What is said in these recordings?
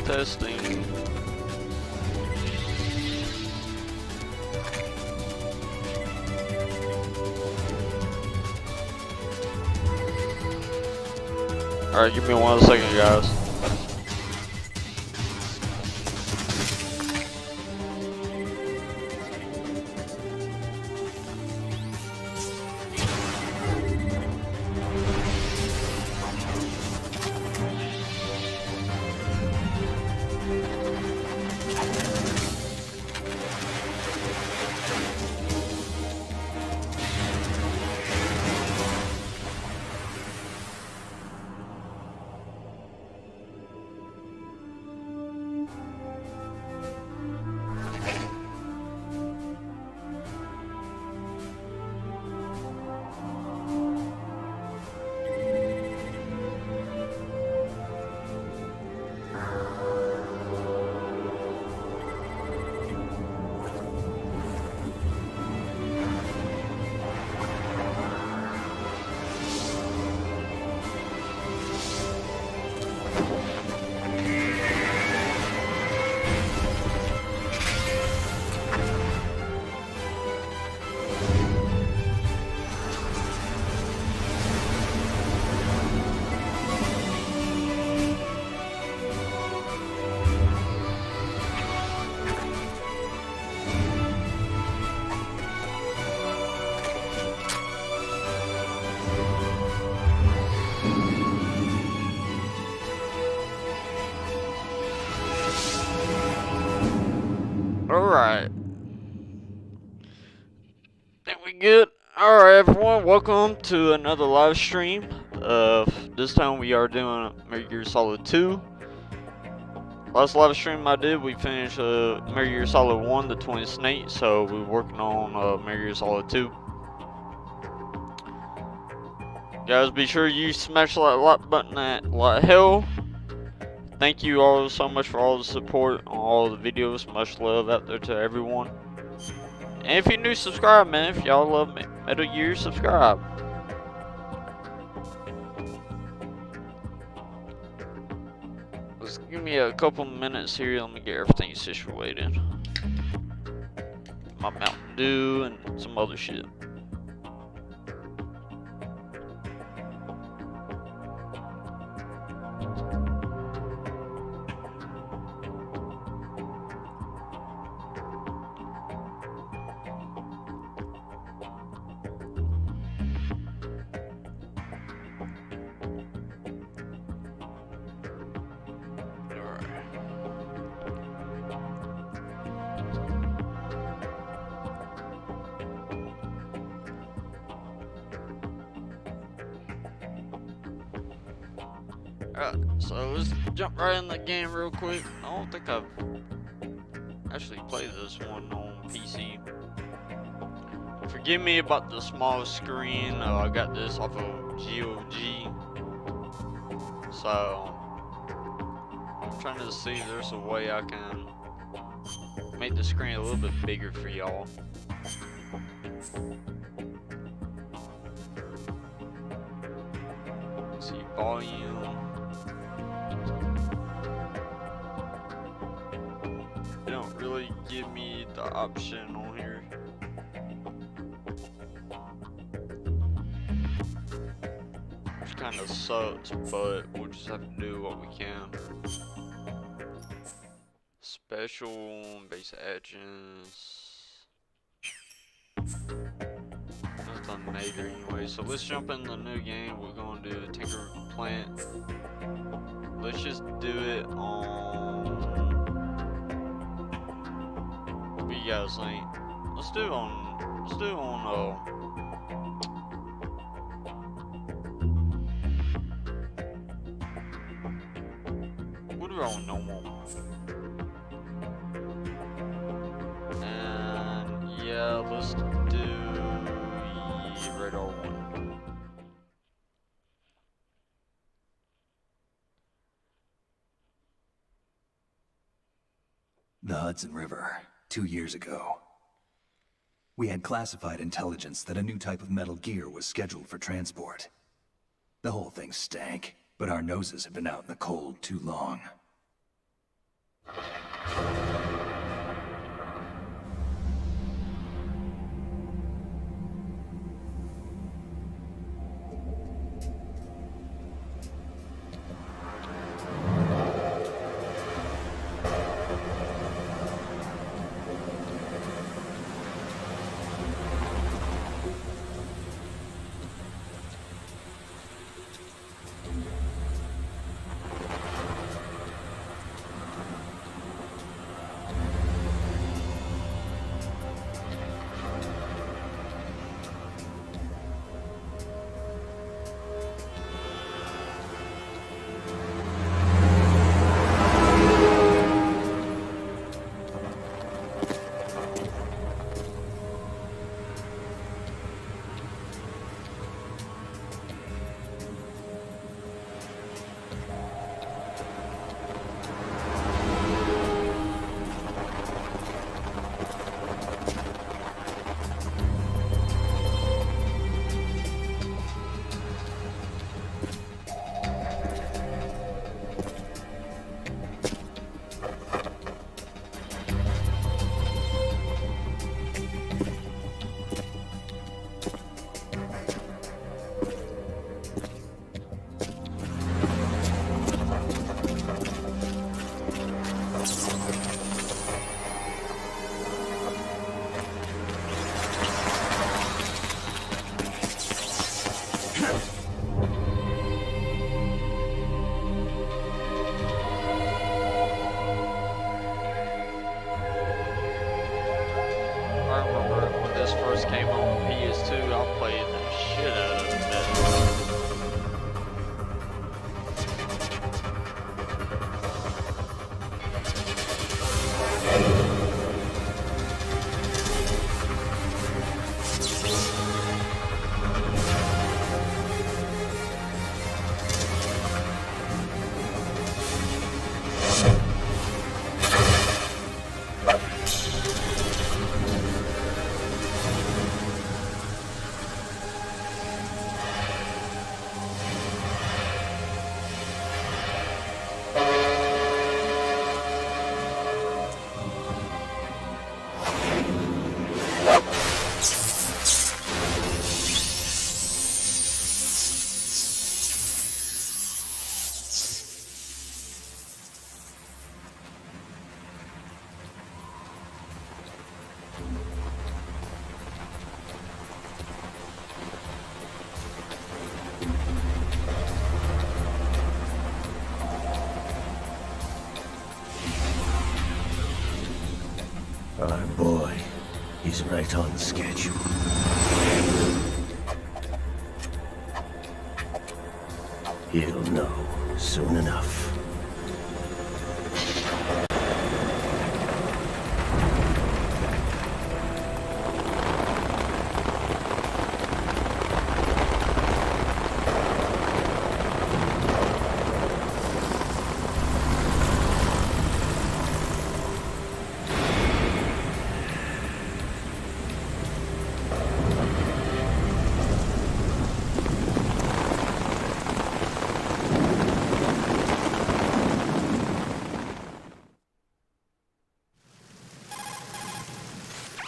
Testing. Alright, give me 1 second, guys. Alright. Think we good? Alright everyone, welcome to another live stream. This time we are doing Metal Gear Solid 2. Last live stream I did, we finished Metal Gear Solid 1, the Twin Snake, so we're working on Metal Gear Solid 2. Guys, be sure you smash that like button like hell. Thank you all so much for all the support on all the videos. Much love out there to everyone. And if you're new, subscribe, man. If y'all love Metal Gear, subscribe. Let's give me a couple minutes here. Let me get everything situated. My Mountain Dew and some other shit. Alright, so let's jump right in the game real quick. I don't think I've actually played this one on PC. Forgive me about the small screen. I got this off of GOG. So, I'm trying to see if there's a way I can make the screen a little bit bigger for y'all. See, volume. They don't really give me the option on here. Which kind of sucks, but we'll just have to do what we can. Special base actions. Nothing major anyway. So let's jump in the new game. We're going to do Tinker Plant. Let's just do it on. What do you guys think? Let's do it on. Let's do it on. What do I want normal? And yeah, let's do radar 1. The Hudson River, 2 years ago. We had classified intelligence that a new type of Metal Gear was scheduled for transport. The whole thing stank, but our noses had been out in the cold too long. I remember when this first came on PS2, I played the shit out of it. Our boy, he's right on schedule. He'll know soon enough.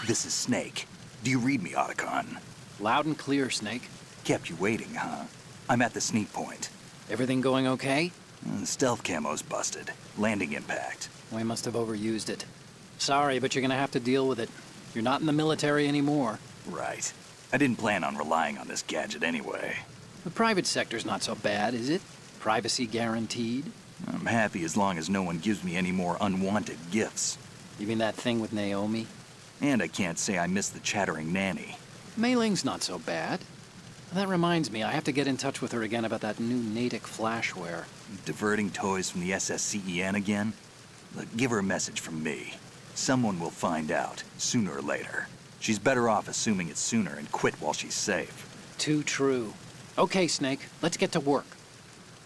This is Snake. Do you read me, Otacon? Loud and clear, Snake. Kept you waiting, huh? I'm at the sneak point. Everything going okay? Stealth camo's busted. Landing impact. We must have overused it. Sorry, but you're gonna have to deal with it. You're not in the military anymore. Right. I didn't plan on relying on this gadget anyway. The private sector's not so bad, is it? Privacy guaranteed? I'm happy as long as no one gives me any more unwanted gifts. You mean that thing with Naomi? And I can't say I miss the chattering nanny. Mei Ling's not so bad. That reminds me, I have to get in touch with her again about that new Natick flashware. Diverting toys from the SSCEN again? Look, give her a message from me. Someone will find out, sooner or later. She's better off assuming it sooner and quit while she's safe. Too true. Okay, Snake, let's get to work.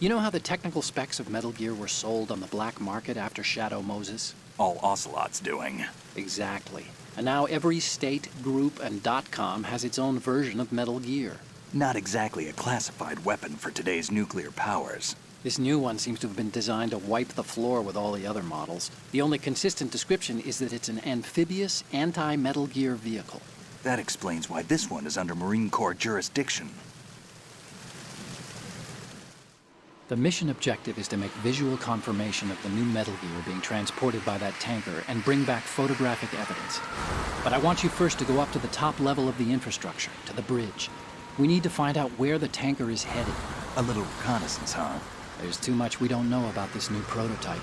You know how the technical specs of Metal Gear were sold on the black market after Shadow Moses? All Ocelot's doing. Exactly. And now every state, group, and .com has its own version of Metal Gear. Not exactly a classified weapon for today's nuclear powers. This new one seems to have been designed to wipe the floor with all the other models. The only consistent description is that it's an amphibious, anti-Metal Gear vehicle. That explains why this one is under Marine Corps jurisdiction. The mission objective is to make visual confirmation of the new Metal Gear being transported by that tanker and bring back photographic evidence. But I want you first to go up to the top level of the infrastructure, to the bridge. We need to find out where the tanker is headed. A little reconnaissance, huh? There's too much we don't know about this new prototype.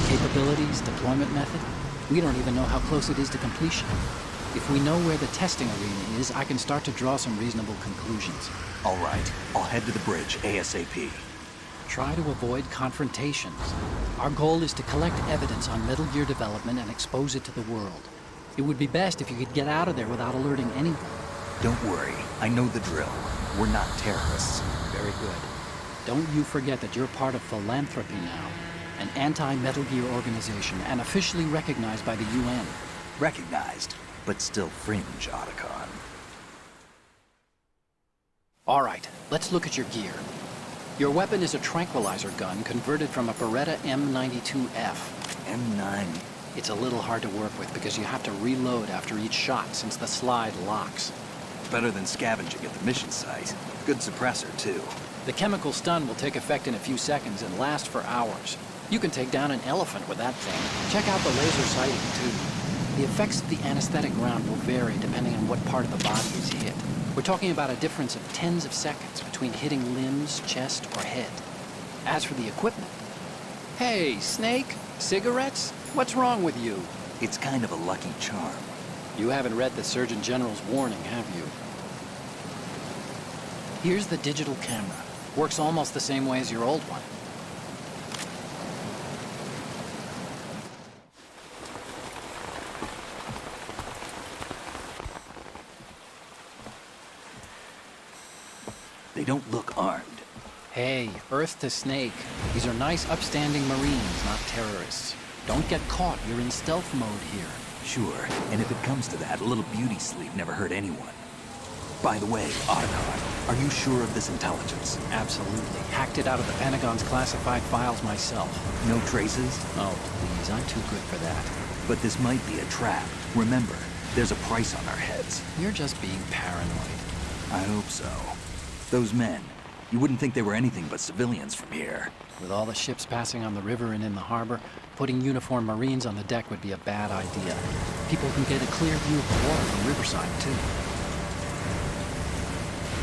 Capabilities, deployment method. We don't even know how close it is to completion. If we know where the testing arena is, I can start to draw some reasonable conclusions. All right, I'll head to the bridge ASAP. Try to avoid confrontations. Our goal is to collect evidence on Metal Gear development and expose it to the world. It would be best if you could get out of there without alerting anyone. Don't worry, I know the drill. We're not terrorists. Very good. Don't you forget that you're part of Philanthropy now, an anti-Metal Gear organization and officially recognized by the UN. Recognized, but still fringe, Otacon. All right, let's look at your gear. Your weapon is a tranquilizer gun converted from a Beretta M92F. M9. It's a little hard to work with because you have to reload after each shot since the slide locks. Better than scavenging at the mission site. Good suppressor, too. The chemical stun will take effect in a few seconds and last for hours. You can take down an elephant with that thing. Check out the laser sighting, too. The effects of the anesthetic round will vary depending on what part of the body is hit. We're talking about a difference of tens of seconds between hitting limbs, chest, or head. As for the equipment... Hey, Snake? Cigarettes? What's wrong with you? It's kind of a lucky charm. You haven't read the Surgeon General's warning, have you? Here's the digital camera. Works almost the same way as your old one. They don't look armed. Hey, Earth to Snake. These are nice, upstanding Marines, not terrorists. Don't get caught. You're in stealth mode here. Sure, and if it comes to that, a little beauty sleep never hurt anyone. By the way, Otacon, are you sure of this intelligence? Absolutely. Hacked it out of the Pentagon's classified files myself. No traces? Oh, please, I'm too good for that. But this might be a trap. Remember, there's a price on our heads. You're just being paranoid. I hope so. Those men, you wouldn't think they were anything but civilians from here. With all the ships passing on the river and in the harbor, putting uniformed Marines on the deck would be a bad idea. People can get a clear view of the water from Riverside, too.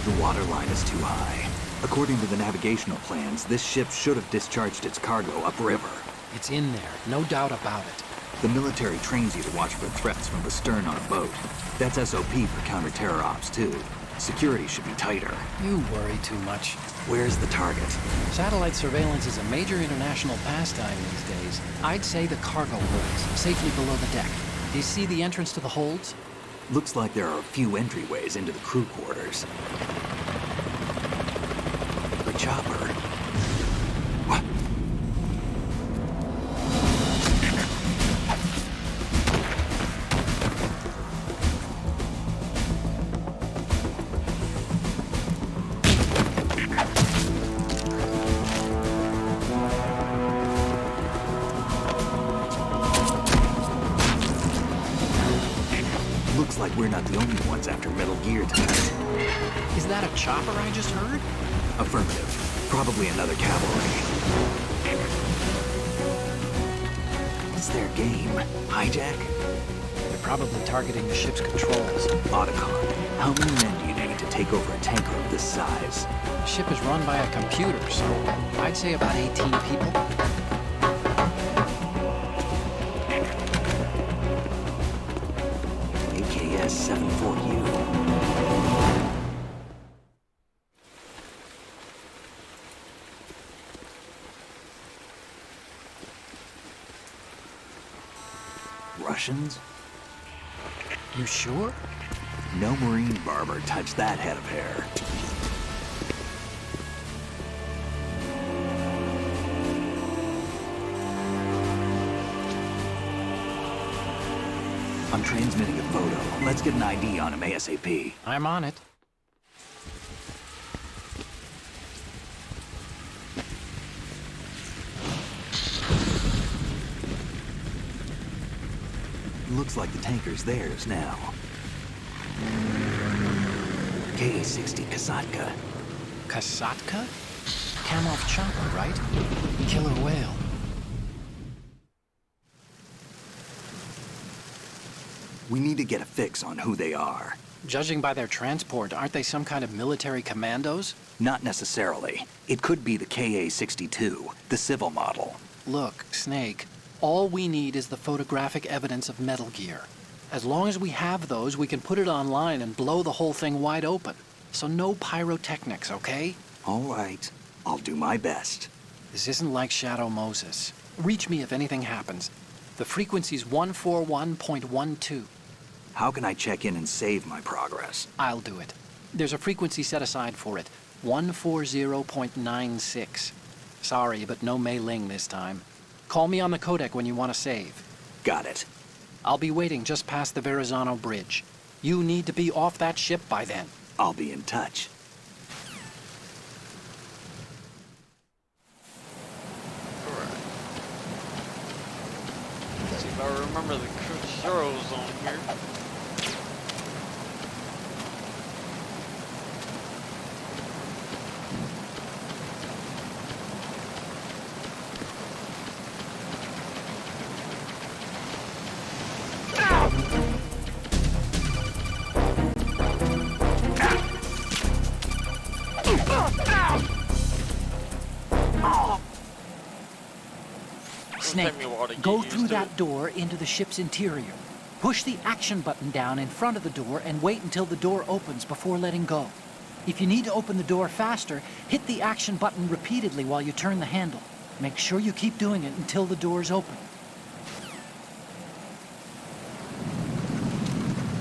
The water line is too high. According to the navigational plans, this ship should have discharged its cargo upriver. It's in there, no doubt about it. The military trains you to watch for threats from the stern on a boat. That's SOP for counter-terror ops, too. Security should be tighter. You worry too much. Where's the target? Satellite surveillance is a major international pastime these days. I'd say the cargo holds, safely below the deck. Do you see the entrance to the holds? Looks like there are a few entryways into the crew quarters. The chopper. What? Looks like we're not the only ones after Metal Gear tonight. Is that a chopper I just heard? Affirmative. Probably another cavalry. What's their game? Hijack? They're probably targeting the ship's controls. Otacon, how many men do you need to take over a tanker of this size? The ship is run by a computer, so I'd say about 18 people. AKS 74U. Russians? You sure? No Marine barber touched that head of hair. I'm transmitting a photo. Let's get an ID on him ASAP. I'm on it. Looks like the tanker's theirs now. Ka-60 Kasatka. Kasatka? Kamov chopper, right? Killer whale. We need to get a fix on who they are. Judging by their transport, aren't they some kind of military commandos? Not necessarily. It could be the Ka-62, the civil model. Look, Snake, all we need is the photographic evidence of Metal Gear. As long as we have those, we can put it online and blow the whole thing wide open. So no pyrotechnics, okay? All right. I'll do my best. This isn't like Shadow Moses. Reach me if anything happens. The frequency's 141.12. How can I check in and save my progress? I'll do it. There's a frequency set aside for it. 140.96. Sorry, but no Mei Ling this time. Call me on the codec when you want to save. Got it. I'll be waiting just past the Verrazano Bridge. You need to be off that ship by then. I'll be in touch. Alright. See if I remember the controls on here. Snake, Take me a while to get go used through to that it. door into the ship's interior. Push the action button down in front of the door and wait until the door opens before letting go. If you need to open the door faster, hit the action button repeatedly while you turn the handle. Make sure you keep doing it until the door's open.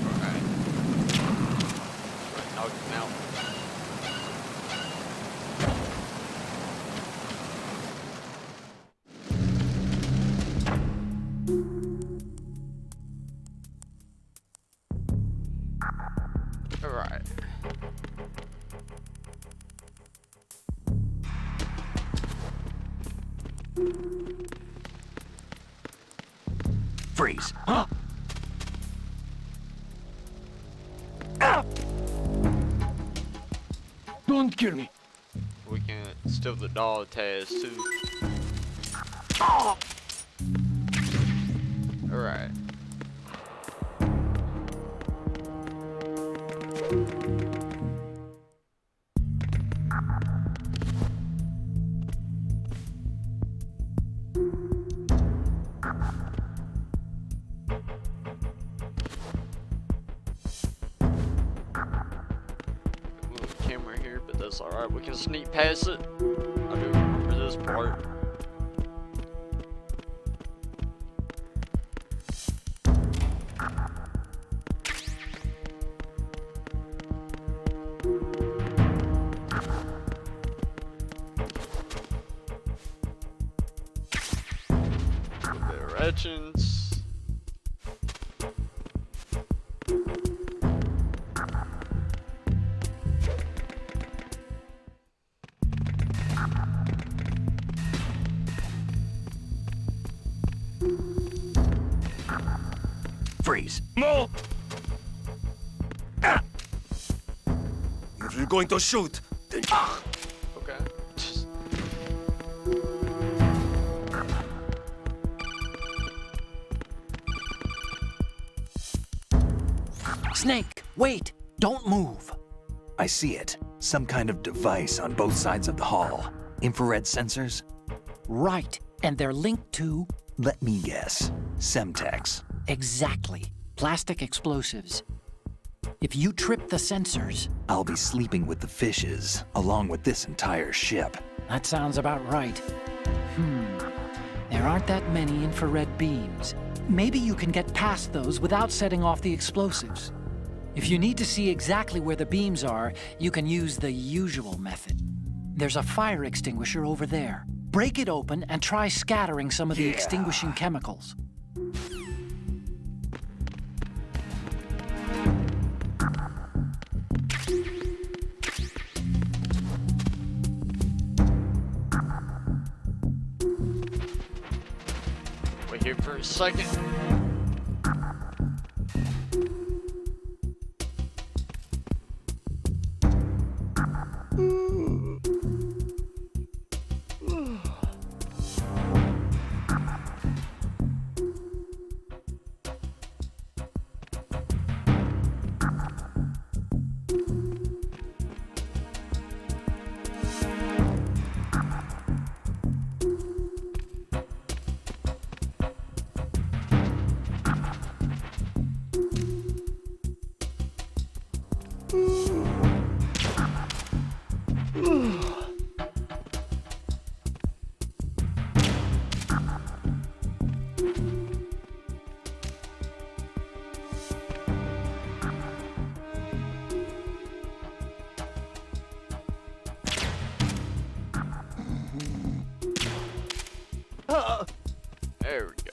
Alright. Right, knock him out. Alright. Freeze. Don't kill me. We can steal the dog tags too. Alright. Little camera here, but that's alright. We can sneak past it. I do remember this part. The etchings. Freeze. No! If you're going to shoot, then... Okay. Snake, wait! Don't move! I see it. Some kind of device on both sides of the hall. Infrared sensors? Right, and they're linked to... Let me guess. Semtex. Exactly. Plastic explosives. If you trip the sensors... I'll be sleeping with the fishes, along with this entire ship. That sounds about right. There aren't that many infrared beams. Maybe you can get past those without setting off the explosives. If you need to see exactly where the beams are, you can use the usual method. There's a fire extinguisher over there. Break it open and try scattering some of the extinguishing chemicals. Wait here for a second. There we go.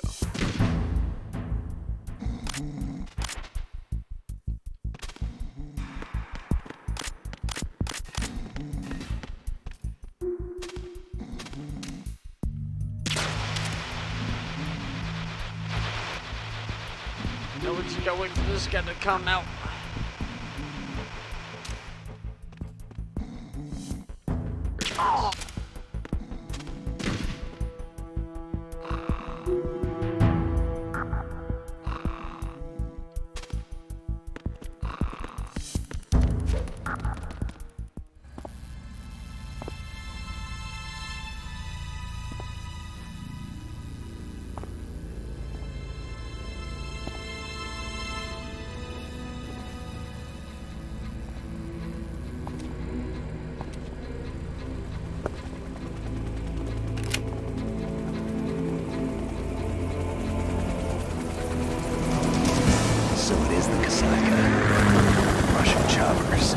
Now we just gotta wait for this guy to come out. Oh. So it is the Kasaka. Russian choppers.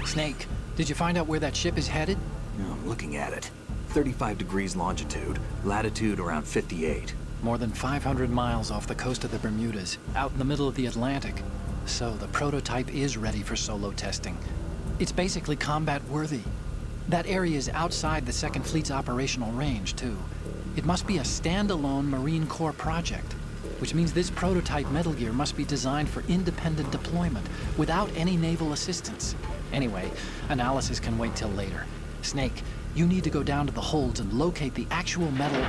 Snake, did you find out where that ship is headed? No, I'm looking at it. 35 degrees longitude, latitude around 58. More than 500 miles off the coast of the Bermudas, out in the middle of the Atlantic. So the prototype is ready for solo testing. It's basically combat-worthy. That area is outside the Second Fleet's operational range, too. It must be a standalone Marine Corps project, which means this prototype Metal Gear must be designed for independent deployment, without any naval assistance. Anyway, analysis can wait till later. Snake, you need to go down to the holds and locate the actual metal...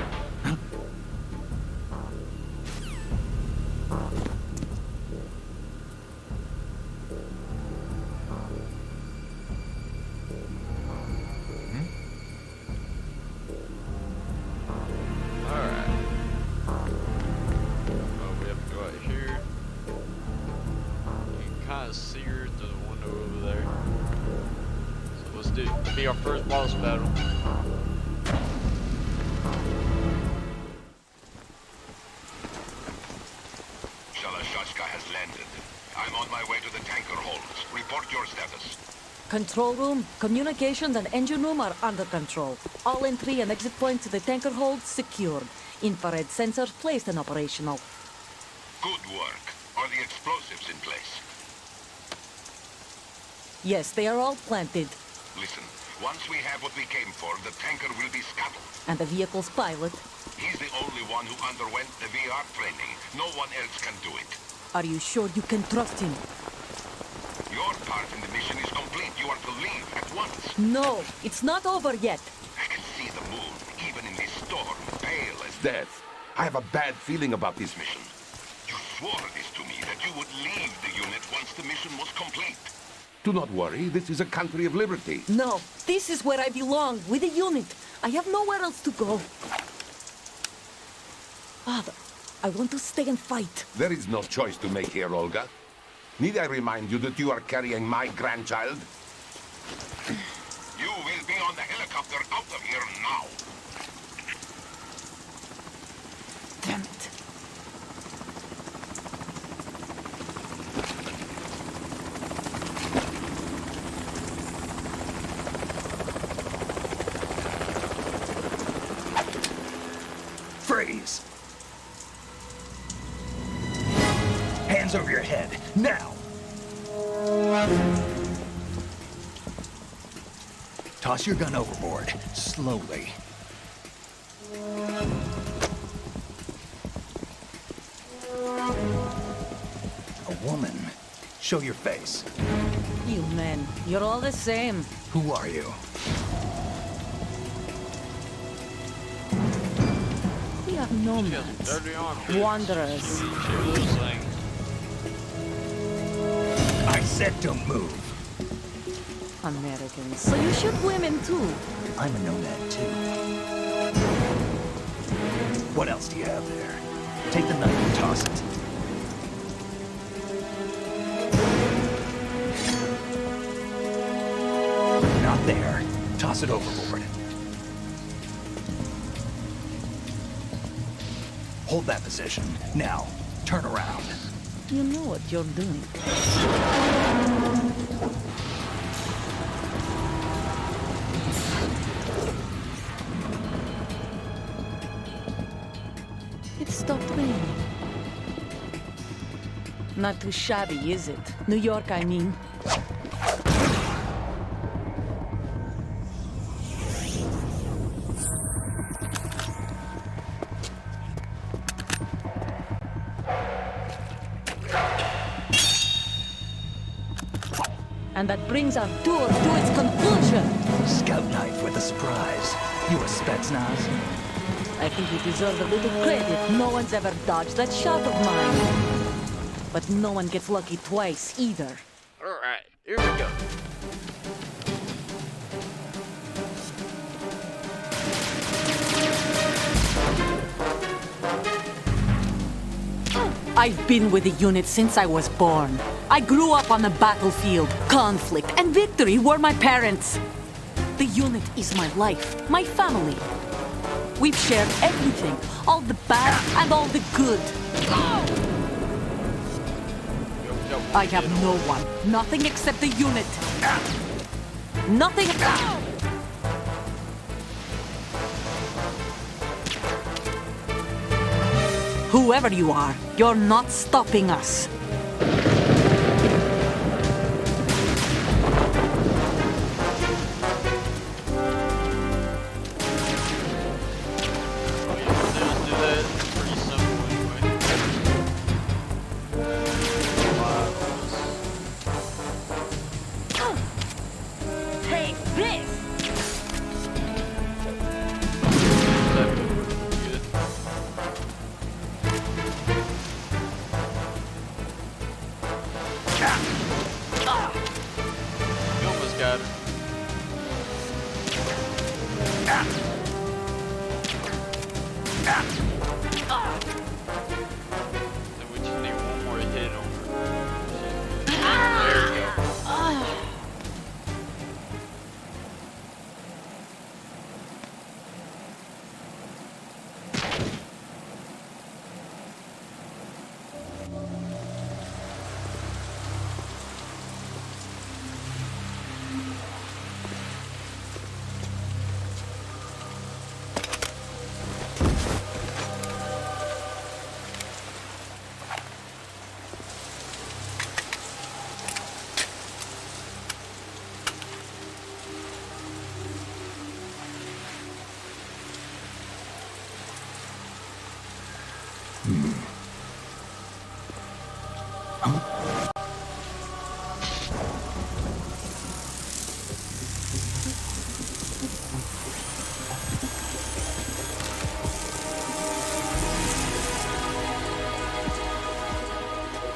Alright. Oh, we have to go out here. You can kind of see her through the window over there. So let's do it. It'll be our first boss battle. Shalashashka has landed. I'm on my way to the tanker holds. Report your status. Control room, communications and engine room are under control. All entry and exit points to the tanker hold secured. Infrared sensors placed and operational. Good work. Are the explosives in place? Yes, they are all planted. Listen, once we have what we came for, the tanker will be scuttled. And the vehicle's pilot. He's the only one who underwent the VR training. No one else can do it. Are you sure you can trust him? Your part in the mission is complete. You are to leave at once. No, it's not over yet. I can see the moon, even in this storm, pale as death. I have a bad feeling about this mission. You swore this to me, that you would leave the unit once the mission was complete. Do not worry, this is a country of liberty. No, this is where I belong, with the unit. I have nowhere else to go. Father, I want to stay and fight. There is no choice to make here, Olga. Need I remind you that you are carrying my grandchild? You will be on the helicopter out of here now. Damn it. Freeze! Hands over your head, now! Toss your gun overboard, slowly. A woman. Show your face. You men, you're all the same. Who are you? We are She has nomads, dirty armpits. wanderers. She those things. I said don't move. Americans, so you shoot women too. I'm a nomad too. What else do you have there? Take the knife and toss it. Not there. Toss it overboard. Hold that position. Now, turn around. You know what you're doing. It stopped raining. Not too shabby, is it? New York, I mean. And that brings our tour to its conclusion. Scout knife with a surprise. You a Spetsnaz? I think we deserve a little credit. No one's ever dodged that shot of mine. But no one gets lucky twice, either. Alright, here we go. I've been with the unit since I was born. I grew up on the battlefield. Conflict and victory were my parents. The unit is my life, my family. We've shared everything, all the bad and all the good. I have no one, nothing except the unit. Nothing. Whoever you are, you're not stopping us. Take this! You almost got her. And we just need one more hit on her. There you go.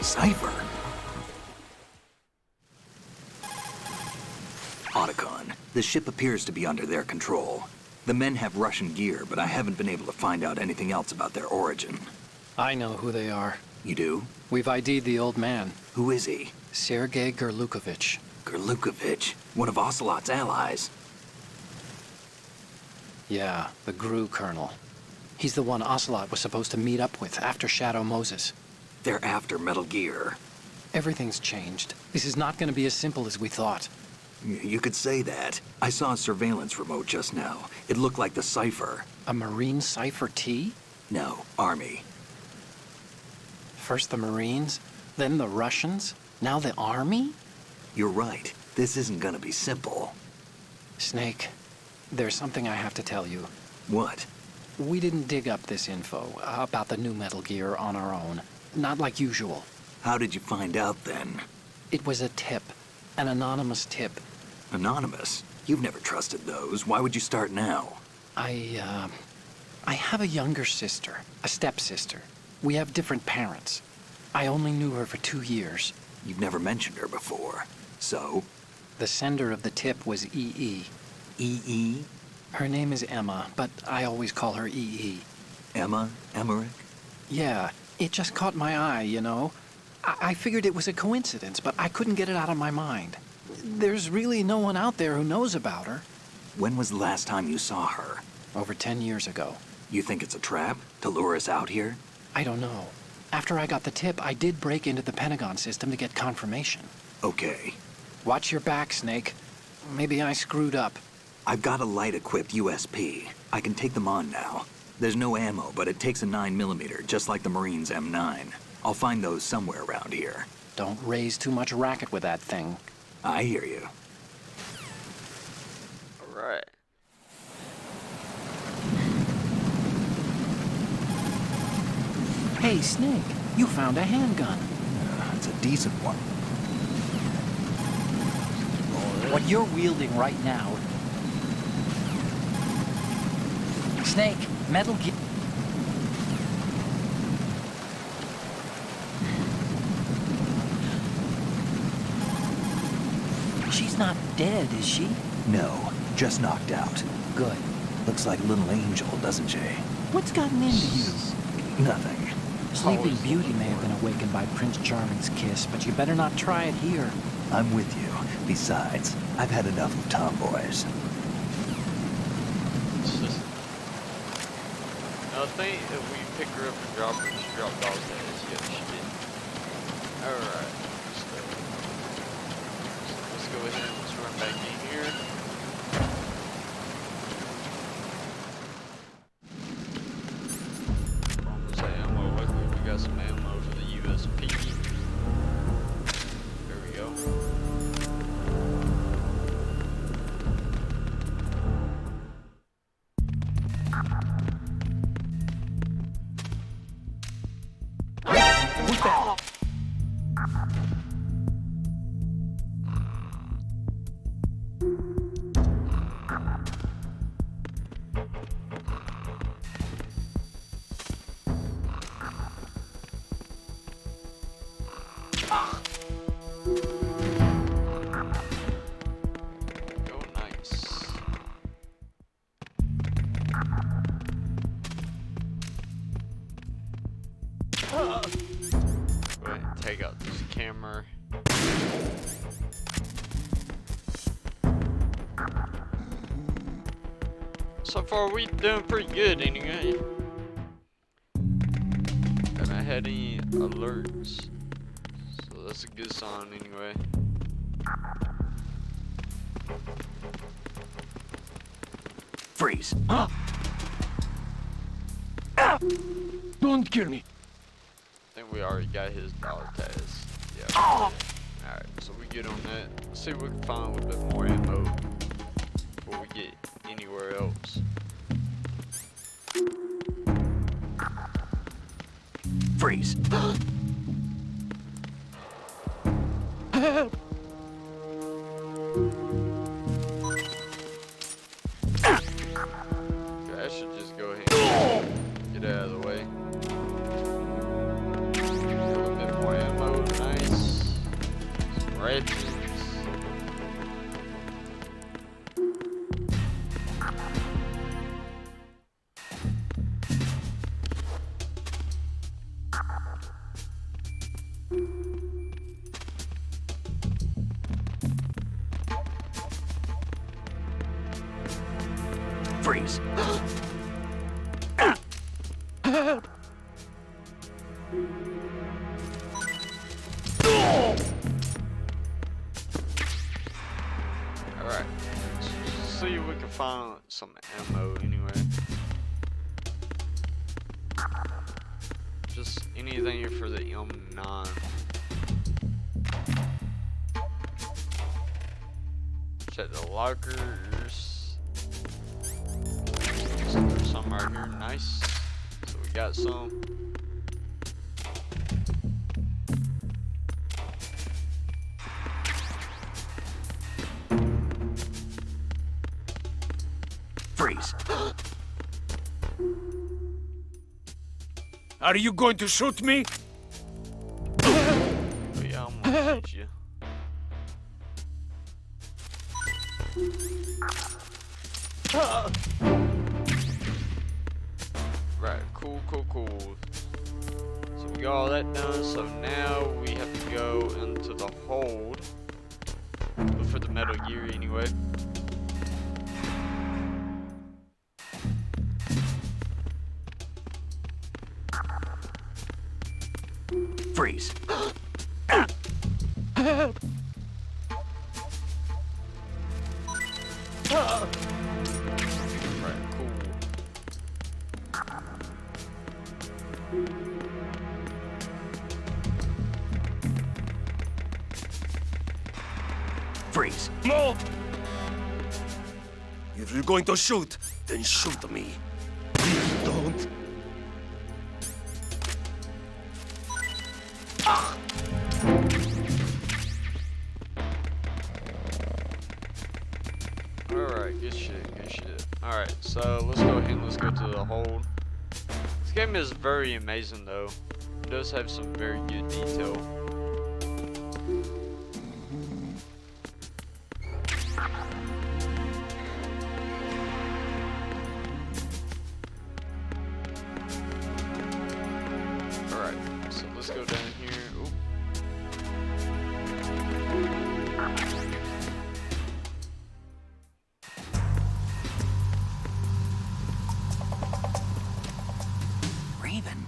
Cipher. Otacon, the ship appears to be under their control. The men have Russian gear, but I haven't been able to find out anything else about their origin. I know who they are. You do? We've ID'd the old man, Who is he? Sergei Gerlukovich. Gerlukovich, one of Ocelot's allies. Yeah, the GRU colonel. He's the one Ocelot was supposed to meet up with after Shadow Moses. They're after Metal Gear. Everything's changed. This is not going to be as simple as we thought. You could say that. I saw a surveillance remote just now. It looked like the Cipher. A Marine Cipher T? No, Army. First the Marines, then the Russians, now the Army? You're right. This isn't gonna be simple. Snake, there's something I have to tell you. What? We didn't dig up this info about the new Metal Gear on our own. Not like usual. How did you find out then? It was a tip. An anonymous tip. Anonymous? You've never trusted those. Why would you start now? I have a younger sister, a stepsister. We have different parents. I only knew her for 2 years. You've never mentioned her before. So? The sender of the tip was EE. EE? Her name is Emma, but I always call her EE. Emma? Emmerich? Yeah, it just caught my eye, you know? I figured it was a coincidence, but I couldn't get it out of my mind. There's really no one out there who knows about her. When was the last time you saw her? Over 10 years ago. You think it's a trap? To lure us out here? I don't know. After I got the tip, I did break into the Pentagon system to get confirmation. Okay. Watch your back, Snake. Maybe I screwed up. I've got a light-equipped USP. I can take them on now. There's no ammo, but it takes a 9mm, just like the Marines' M9. I'll find those somewhere around here. Don't raise too much racket with that thing. I hear you. Alright. Hey, Snake, you found a handgun. It's a decent one. What you're wielding right now... Snake, Metal Gear... She's not dead, is she? No, just knocked out. Good. Looks like Little Angel, doesn't she? What's gotten into you? Nothing. Sleeping Beauty may have been awakened by Prince Charming's kiss, but you better not try it here. I'm with you. Besides, I've had enough of tomboys. It's just... I think if we pick her up and drop her, she dropped off there. Yeah, she did. Alright. Let's go ahead and let's run back in here. Almost say ammo. Luckily we got some ammo for the USP. There we go. Go nice. Go ahead and take out this camera. So far we doing pretty good anyway. Haven't had any alerts. So that's a good sign anyway. Freeze. Don't kill me. I think we already got his dog tags. Yeah. Alright, so we get on that. Let's see if we can find a little bit more ammo before we get anywhere else. Freeze. Okay, I should just go ahead and get out of the way. A little bit more ammo, nice. Some ratchets. Freeze. Alright, let's see if we can find some ammo anyway. Just anything here for the M9. Check the lockers. So there's some right here. Nice. So we got some. Freeze. Are you going to shoot me? Oh, yeah, I'm gonna shoot you. Right, cool. So we got all that done, so now we have to go into the hold. Look for the Metal Gear anyway. Freeze. Right, cool. Freeze. No! If you're going to shoot, then shoot me. Please don't. Alright, good shit. Alright, so let's go ahead and let's go to the hold. This game is very amazing though. It does have some very good detail. Alright, so let's go down here. Oop. Raven.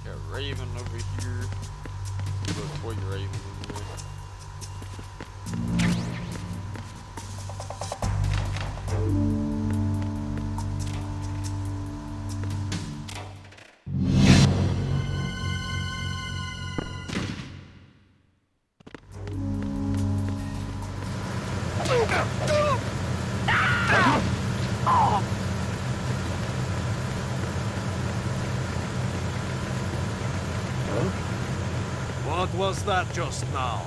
Got Raven over here. Little toy Raven over there. What was that just now?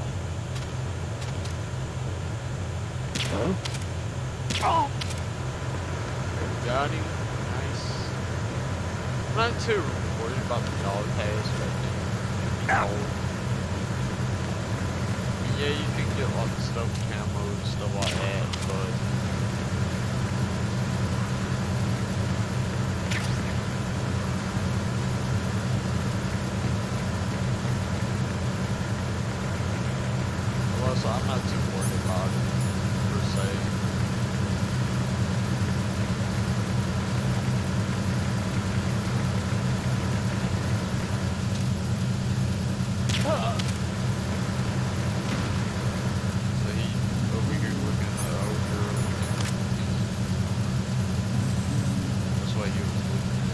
Got him. Nice. I'm not too worried about the dog tags, but yeah, you can get a lot of stuff, camo and stuff like that, but well, so I'm not too worried about it per se. So he over here looking at the old girl. That's why he was looking at.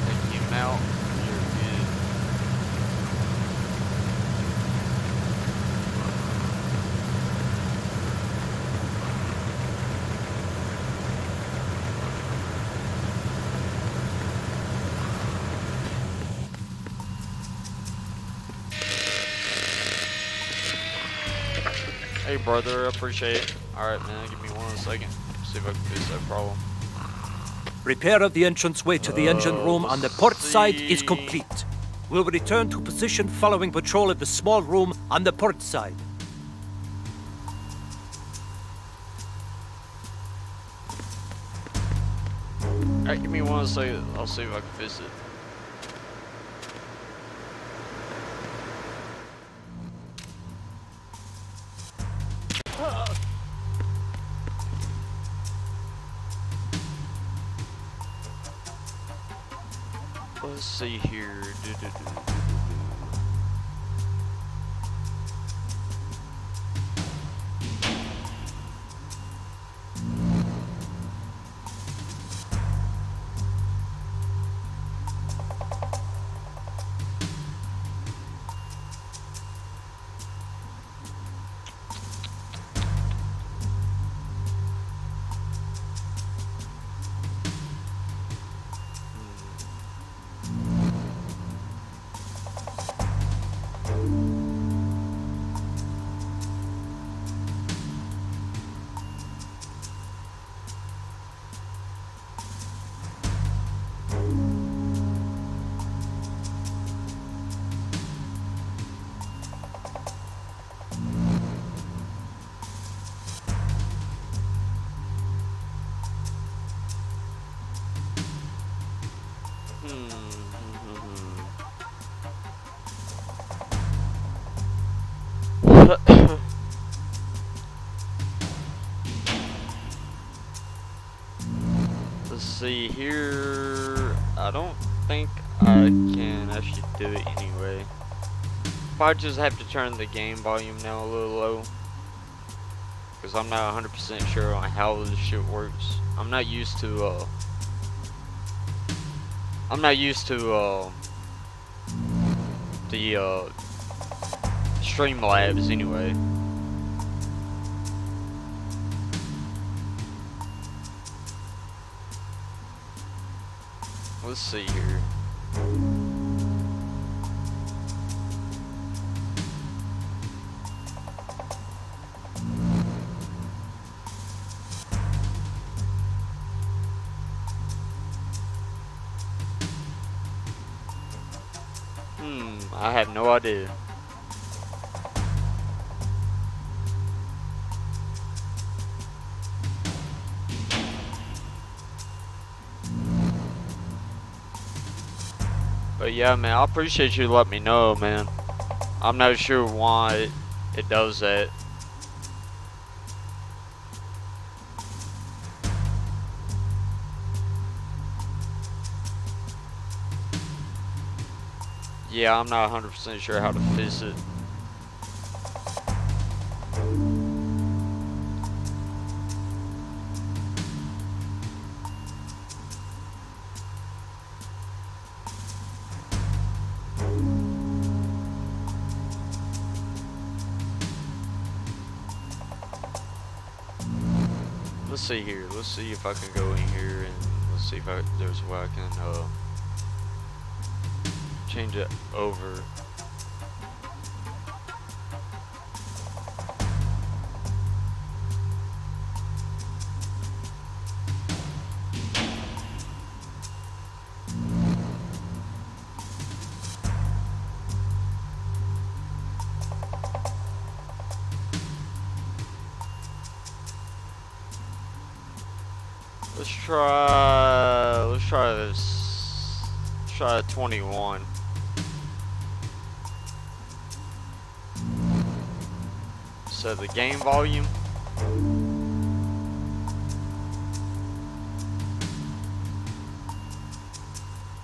Take him out. You're good. Hey brother, I appreciate it. Alright man, give me 1 second. See if I can fix that problem. Repair of the entranceway to the engine room on the port side is complete. We'll return to position following patrol of the small room on the port side. Alright, give me 1 second. I'll see if I can fix it. Let's see here. Let's see here. I don't think I can actually do it anyway. I just have to turn the game volume down a little low, because I'm not 100% sure on how this shit works. I'm not used to the Streamlabs anyway. Let's see here. I have no idea. But yeah, man, I appreciate you letting me know, man. I'm not sure why it does that. Yeah, I'm not 100% sure how to fix it. Let's see here. Let's see if I can go in here and let's see if there's a way I can change it over. Let's try this. Let's try 21. So the game volume.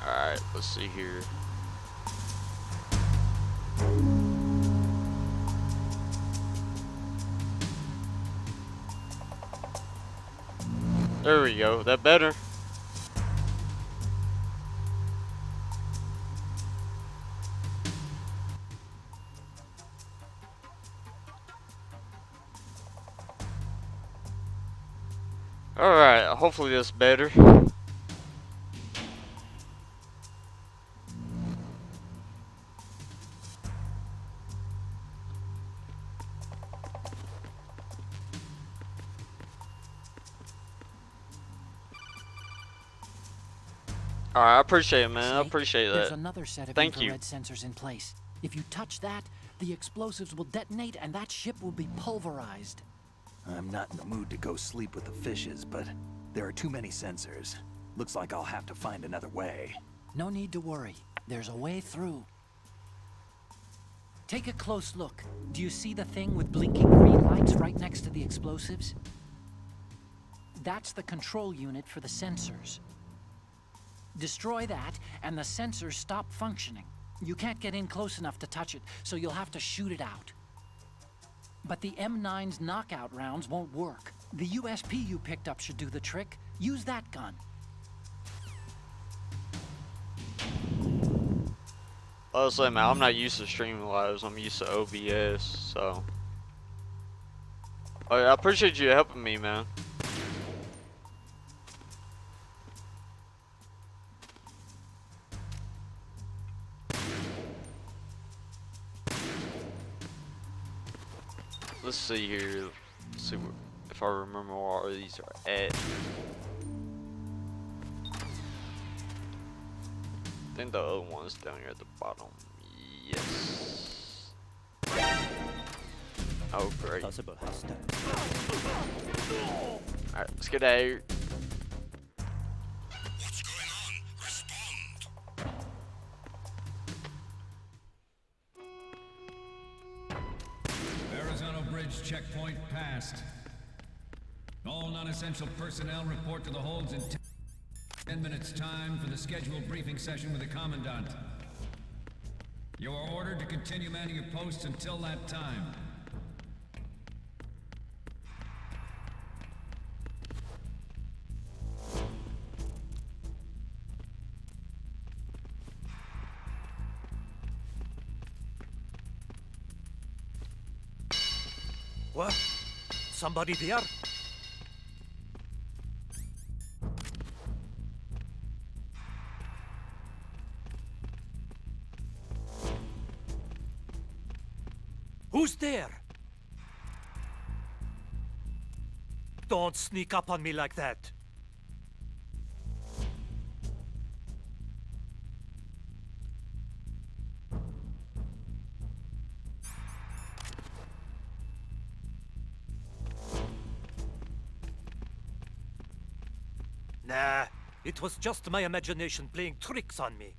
Alright, let's see here. There we go. That better? Alright, hopefully that's better. Alright, I appreciate it, man. I appreciate that. There's another set of Thank you. infrared sensors in place. If you touch that, the explosives will detonate and that ship will be pulverized. I'm not in the mood to go sleep with the fishes, but there are too many sensors. Looks like I'll have to find another way. No need to worry. There's a way through. Take a close look. Do you see the thing with blinking green lights right next to the explosives? That's the control unit for the sensors. Destroy that, and the sensors stop functioning. You can't get in close enough to touch it, so you'll have to shoot it out. But the M9's knockout rounds won't work. The USP you picked up should do the trick. Use that gun. Honestly, man, I'm not used to Streamlabs. I'm used to OBS, so. I appreciate you helping me, man. Let's see here. Let's see if I remember where these are at. I think the other one's down here at the bottom. Yes. Oh, great. Alright, let's get out of here. What's going on? Respond. Tunnel Bridge checkpoint passed. All non-essential personnel report to the holds in 10 minutes time for the scheduled briefing session with the Commandant. You are ordered to continue manning your posts until that time. What? Somebody there? Who's there? Don't sneak up on me like that. Nah, it was just my imagination playing tricks on me.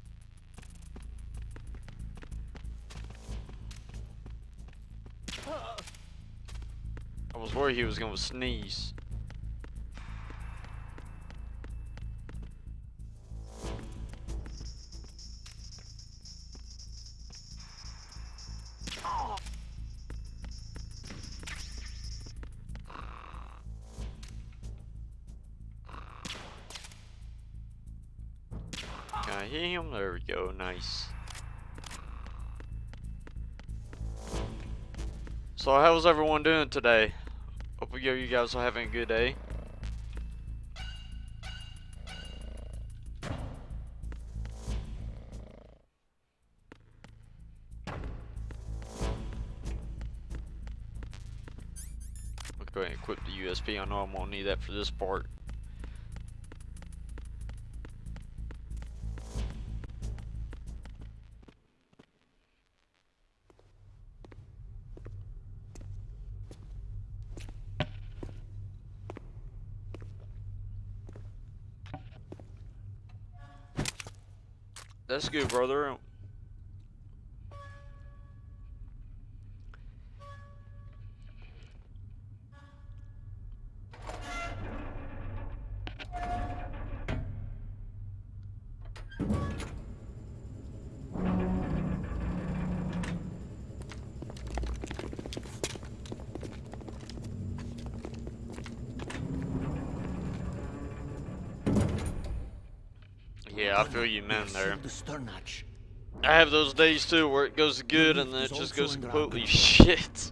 I was worried he was gonna sneeze. Can I hit him? There we go, nice. So how's everyone doing today? Hope you guys are having a good day. I'll go ahead and equip the USB. I know I'm gonna need that for this part. That's good, brother. Yeah, I feel you, man, there. I have those days too where it goes good and then it just goes completely shit.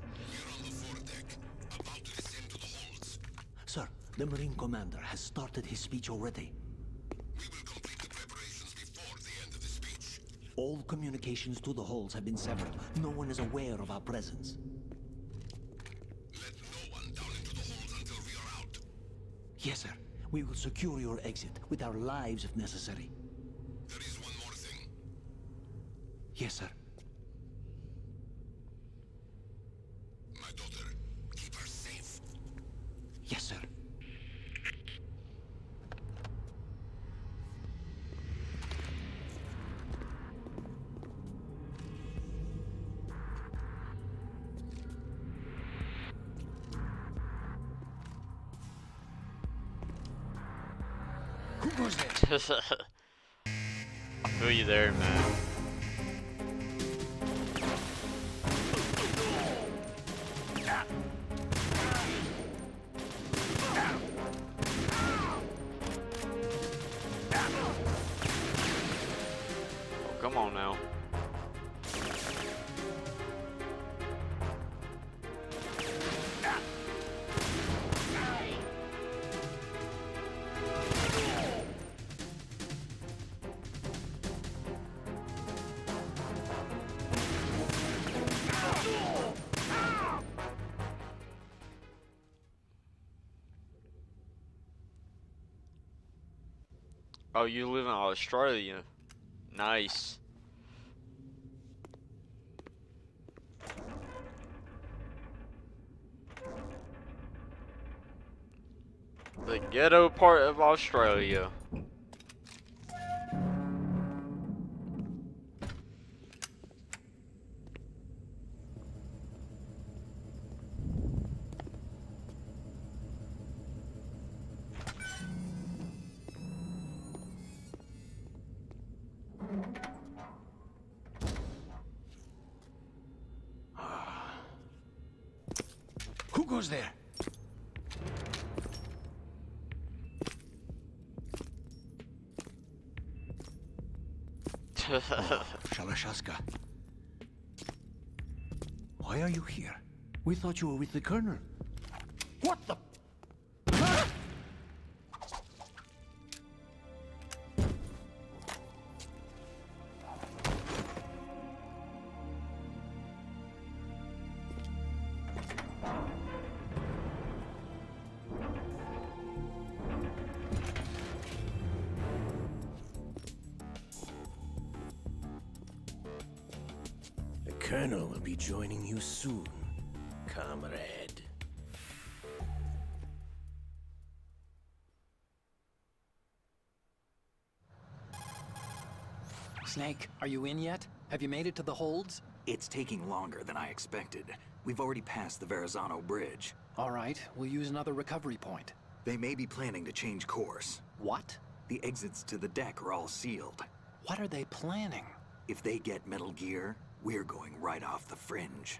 Sir, the Marine Commander has started his speech already. We will complete the preparations before the end of the speech. All communications to the halls have been severed. No one is aware of our presence. Let no one down into the halls until we are out. Yes, sir. We will secure your exit with our lives if necessary. There is one more thing. Yes, sir. My daughter, keep her safe. Yes, sir. Who was that? I feel you there, man. Oh, come on now. Oh, you live in Australia. Nice. The ghetto part of Australia. goes there? Shalashaska. Why are you here? We thought you were with the Colonel. What the? The Colonel will be joining you soon, comrade. Snake, are you in yet? Have you made it to the holds? It's taking longer than I expected. We've already passed the Verrazano Bridge. All right, we'll use another recovery point. They may be planning to change course. What? The exits to the deck are all sealed. What are they planning? If they get Metal Gear, we're going right off the fringe.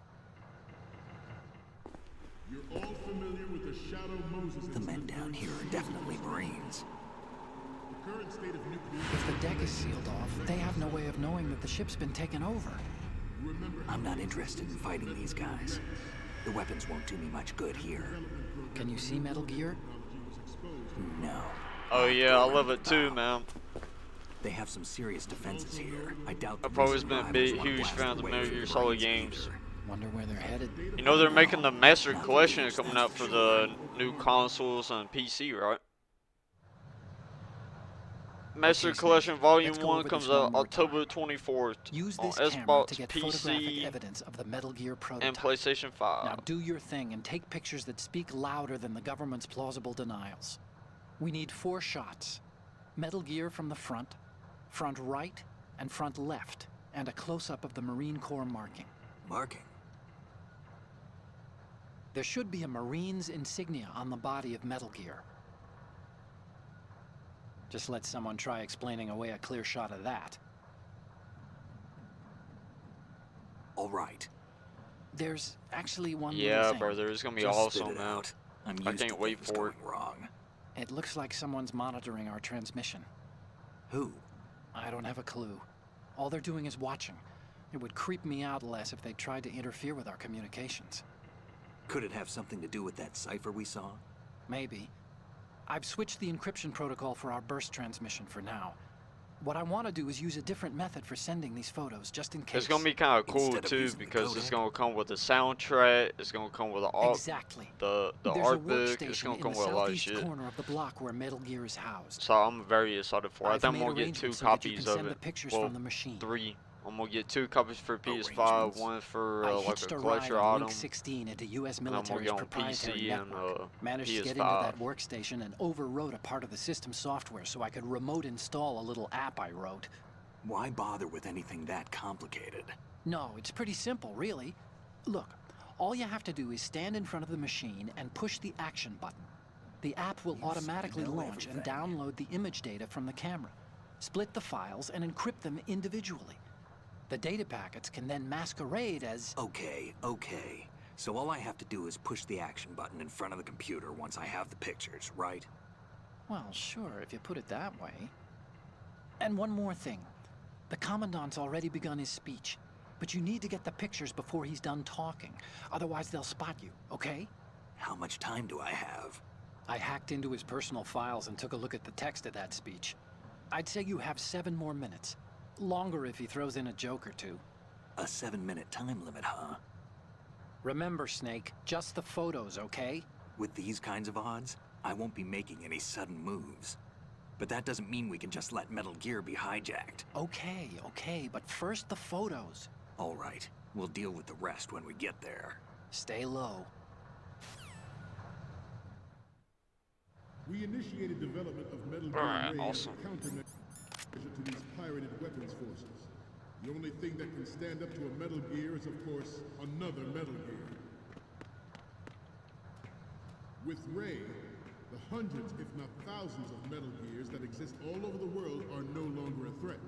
You're all familiar with the Shadow Moses The men down here are definitely Marines. The current state of nuclear... If the deck is sealed off, they have no way of knowing that the ship's been taken over. I'm not interested in fighting these guys. The weapons won't do me much good here. Can you see Metal Gear? No. Oh yeah, I love it too, man. They have some serious defenses here. I doubt I've always been a big, huge fan of the Metal Gear Solid games. Wonder where they're headed. You know they're making the Master Collection coming out for the new consoles and PC, right? Master Okay, Collection Snake, Volume let's go 1 over comes this one out more October time. 24th Use on this camera to Xbox, get photographic PC, evidence of the Metal Gear prototype. and PlayStation 5. Now do your thing and take pictures that speak louder than the government's plausible denials. We need 4 shots. Metal Gear from the front right, and front left, and a close-up of the Marine Corps marking. Marking? There should be a Marine's insignia on the body of Metal Gear. Just let someone try explaining away a clear shot of that. All right. There's actually one Yeah, little thing. brother, it's gonna be Just awesome, spit it man. out. I'm I used to can't wait things for it. going wrong. It looks like someone's monitoring our transmission. Who? I don't have a clue. All they're doing is watching. It would creep me out less if they tried to interfere with our communications. Could it have something to do with that cipher we saw? Maybe. I've switched the encryption protocol for our burst transmission for now. What I want to do is use a different method for sending these photos, just in case. It's gonna be kind of cool Instead of too using the because it's codec? gonna come with a soundtrack. It's gonna come with Exactly. the There's art a book. It's workstation gonna in come the with a lot of southeast shit. corner of the block where Metal Gear is housed. So I'm very excited for it. I I've think I'm made gonna get 2 arrangements so that you copies can of send the it. pictures Well, from the machine. 3. I'm gonna get 2 copies for PS5, Arrangements? one for I like hitched a a ride collector on item. Link 16 into U.S. And I'm gonna military's get on proprietary PC and network. Managed to get into PS5. that workstation and overwrote a part of the system software so I could remote install a little app I wrote. Why bother with anything that complicated? No, it's pretty simple, really. Look, all you have to do is stand in front of the machine and push the action button. The app will automatically launch and download the image data from the camera, split the files, and encrypt them individually. The data packets can then masquerade as... Okay. So all I have to do is push the action button in front of the computer once I have the pictures, right? Well, sure, if you put it that way. And one more thing. The Commandant's already begun his speech, but you need to get the pictures before he's done talking. Otherwise, they'll spot you, okay? How much time do I have? I hacked into his personal files and took a look at the text of that speech. I'd say you have 7 more minutes. Longer if he throws in a joke or two. A 7-minute time limit, huh? Remember, Snake, just the photos, okay? With these kinds of odds, I won't be making any sudden moves. But that doesn't mean we can just let Metal Gear be hijacked. Okay, but first the photos. All right, we'll deal with the rest when we get there. Stay low. We initiated development of Metal Gear Alright, Ray awesome. as a countermeasure to these pirated weapons forces. The only thing that can stand up to a Metal Gear is, of course, another Metal Gear. With Ray, the hundreds, if not thousands, of Metal Gears that exist all over the world are no longer a threat.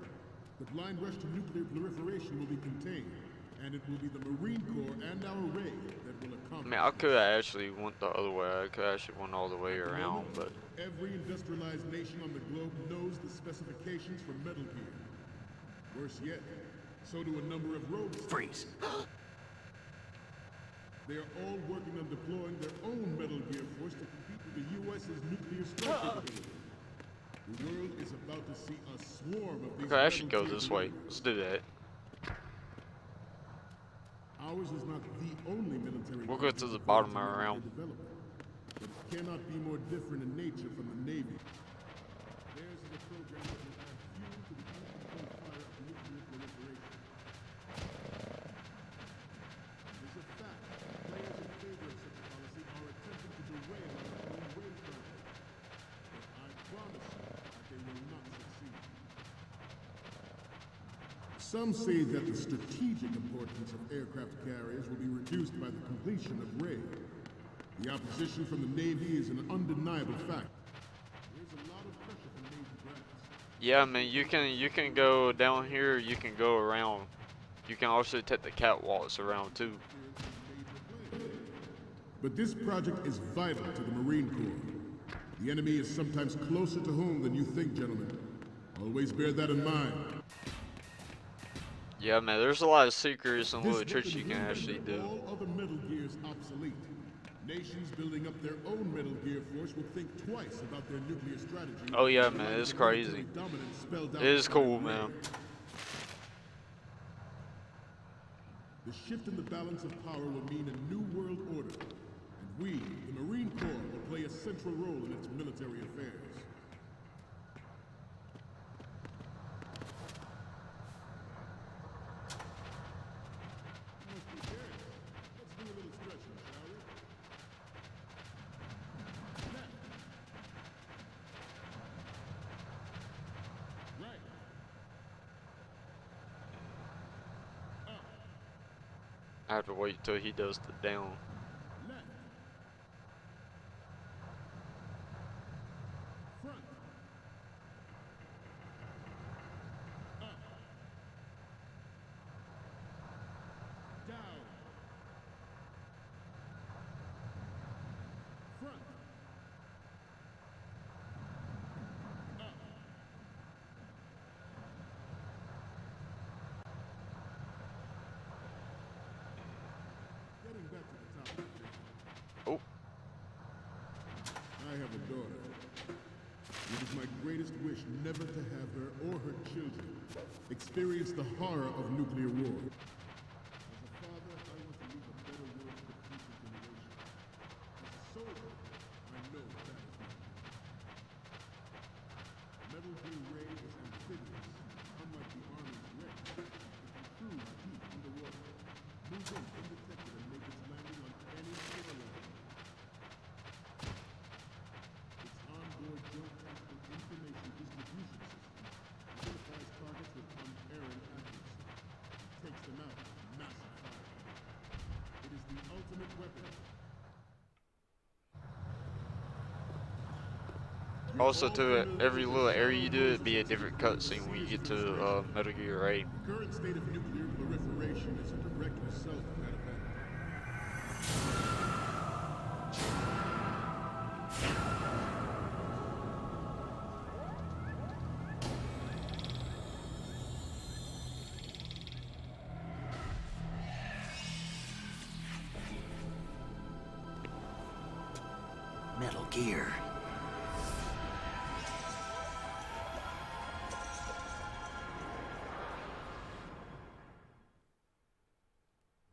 The blind rush to nuclear proliferation will be contained. And it will be the Marine Corps and our Ray that will I accomplish. mean, I could actually went the other way. I could actually went all the way around, but Every industrialized nation on the globe knows the specifications for Metal Gear. Worse yet, so do a number of rogue states. Freeze. They are all working on deploying their own Metal Gear force to compete with the U.S.'s nuclear strike capability. The world is about to see a swarm of these. okay, I should Metal go Gear this way. deliveries. Let's do that. Ours is not the only military. We'll go to the bottom around. But it cannot be more different in nature from the Navy. Theirs is a program that will add fuel to the uncontrolled fire of nuclear proliferation. It is a fact that players in favor of such a policy are attempting to derail our own wave project. But I promise you that they will not succeed. Some say that the strategic importance of aircraft carriers will be reduced by the completion of Ray. The opposition from the Navy is an undeniable fact. There's a lot of pressure from Navy brass. Yeah, man, you can go down here. You can go around. You can also take the catwalks around too. But this project is vital to the Marine Corps. The enemy is sometimes closer to home than you think, gentlemen. Always bear that in mind. Yeah, man, there's a lot of secrets and This little tricks you weapon can will actually render do. all other Metal Gears obsolete. Nations building up their own Metal Gear force will think twice about their nuclear strategy. Oh yeah, in man, light it's of the military crazy. dominance spelled out It is by cool, Ray. man. The shift in the balance of power will mean a new world order, and we, the Marine Corps, will play a central role in its military affairs. Let's do a little stretching, shall we? Left. Right. I have to wait till he does the down. Left. Front. Up. Down. Front. Up. Getting back to the topic. Oh, I have a daughter. It is my greatest wish never to have her or her children experience the horror of nuclear war. As a father, I want to leave a better world for future generations. As a soldier, I know that is my duty. Metal Gear Ray is amphibious, unlike the Army's Ray. It can cruise deep underwater, move in undetected and make its landing on any shoreline. Its onboard joint tactical information distribution system identifies targets with unerring accuracy and takes them out with massive fire. It is the ultimate weapon. also to every little area you do, it'd be a different cutscene when you get to Metal Gear 8. The current state of nuclear proliferation is a direct result of that event. Metal Gear.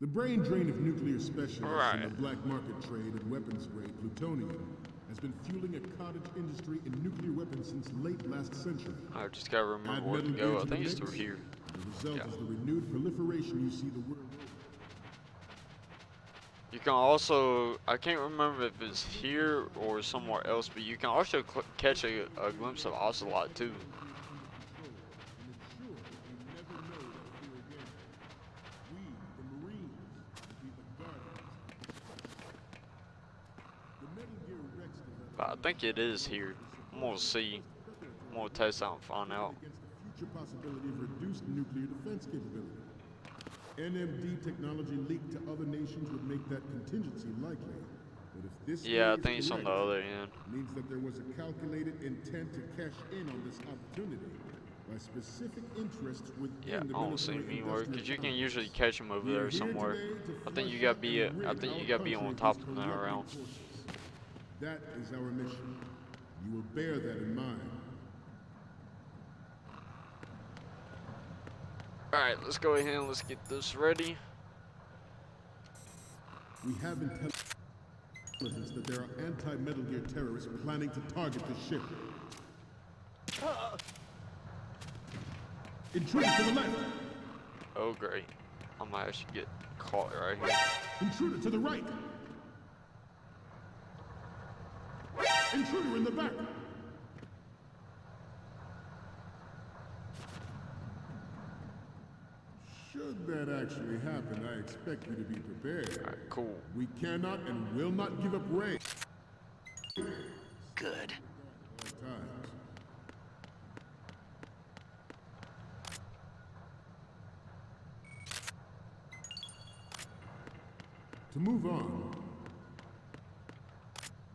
The brain drain of nuclear specialists Right. in the black market trade in weapons grade plutonium has been fueling a cottage industry in nuclear weapons since late last century. I just gotta remember Add where to Metal go. Gear I to the think it's through mix, here. The result Yeah. is the renewed proliferation you see the world over. You can also, I can't remember if it's here or somewhere else, but you can also catch a glimpse of Ocelot too. But I think it is here. I'm gonna see. I'm gonna test out and find out. Against the future possibility of reduced nuclear defense capability. NMD technology leaked to other nations would make that contingency likely. But if this Yeah, I is think it's on the correct, other end. means that there was a calculated intent to cash in on this opportunity by specific interests within Yeah, the I don't see military me work because you can complex. usually catch them over We are there here somewhere. today to I think you flush gotta be. out and I rid think you our gotta be country on of top these of them corrupting around. forces. That is our mission. You will bear that in mind. All right, let's go ahead and let's get this ready. We have intelligence that there are anti-Metal Gear terrorists planning to target the ship. Intruder to the left! Oh great, I might actually get caught right here. Intruder to the right! Intruder in the back! Should that actually happen, I expect you to be prepared. All right, cool. We cannot and will not give up range. Good. Times. To move on,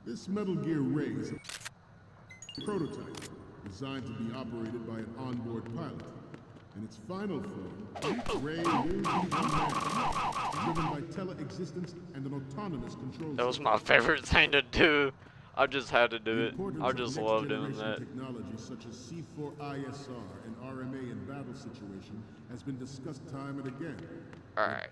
this Metal Gear Ray is a prototype designed to be operated by an onboard pilot. In its final form, Ray will be unmanned, driven by tele-existence and an autonomous control That was system. my favorite thing to do. I just had to do The it. importance I of just love doing next-generation that. technology such as C4ISR and RMA in battle situation has been discussed time and again. All right.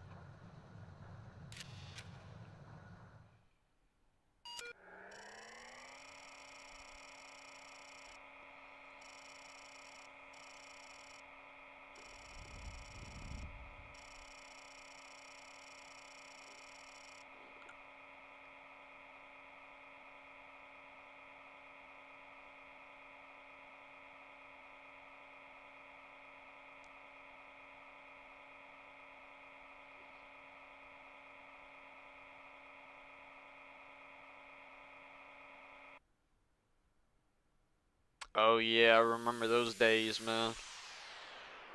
Oh yeah, I remember those days, man.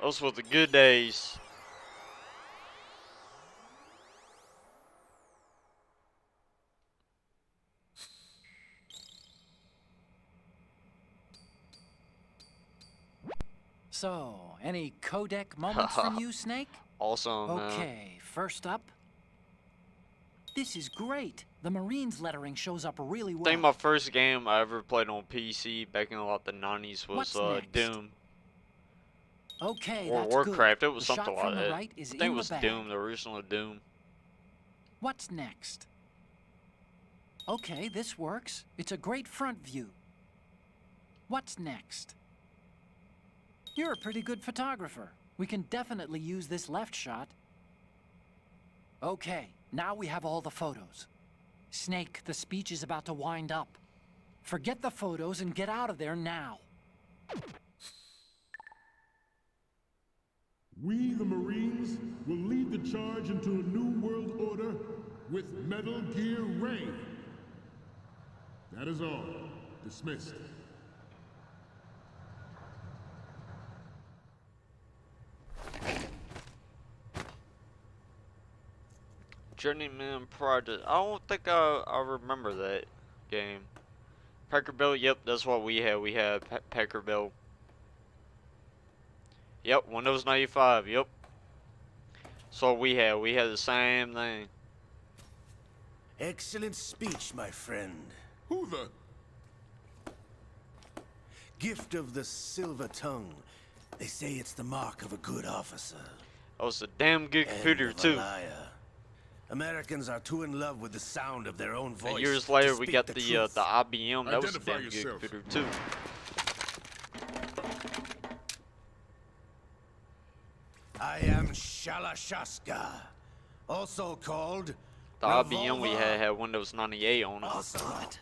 Those were the good days. So, any codec moments from you, Snake? Awesome, man. Okay, first up. This is great. The Marines lettering shows up really well. I think my first game I ever played on PC back in like the 90s What's was next? Doom Okay, or that's Warcraft. good. It was The something shot from like the that. right is I think in it was the bag. Doom, the original Doom. What's next? Okay, this works. It's a great front view. What's next? You're a pretty good photographer. We can definitely use this left shot. Okay, now we have all the photos. Snake, the speech is about to wind up. Forget the photos and get out of there now. We, the Marines, will lead the charge into a new world order with Metal Gear Ray. That is all. Dismissed. Journeyman Project. I don't think I remember that game. Peckerbill, yep, that's what we had. We had Peckerbill. Yep, Windows 95, yep. So we had the same thing. Excellent speech, my friend. Who the? Gift of the silver tongue. They say it's the mark of a good officer. That was a damn good computer And of a too. liar. Americans are too in love with the sound of their own voice. And years to later we speak got the the truth. IBM. That was a Identify damn good yourself. computer too. I am Shalashaska, also called The IBM we Revolver had Windows 98 on it. Ocelot.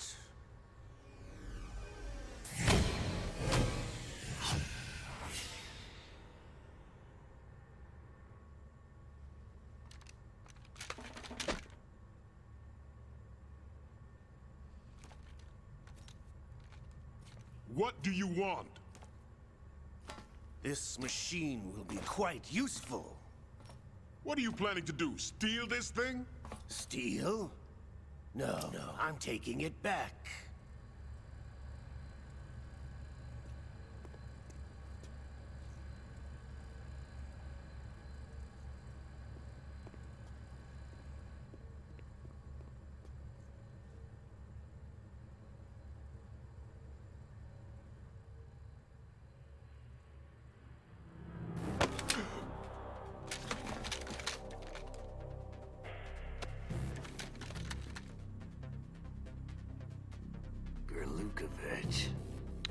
What do you want? This machine will be quite useful. What are you planning to do? Steal this thing? Steal? No, I'm taking it back.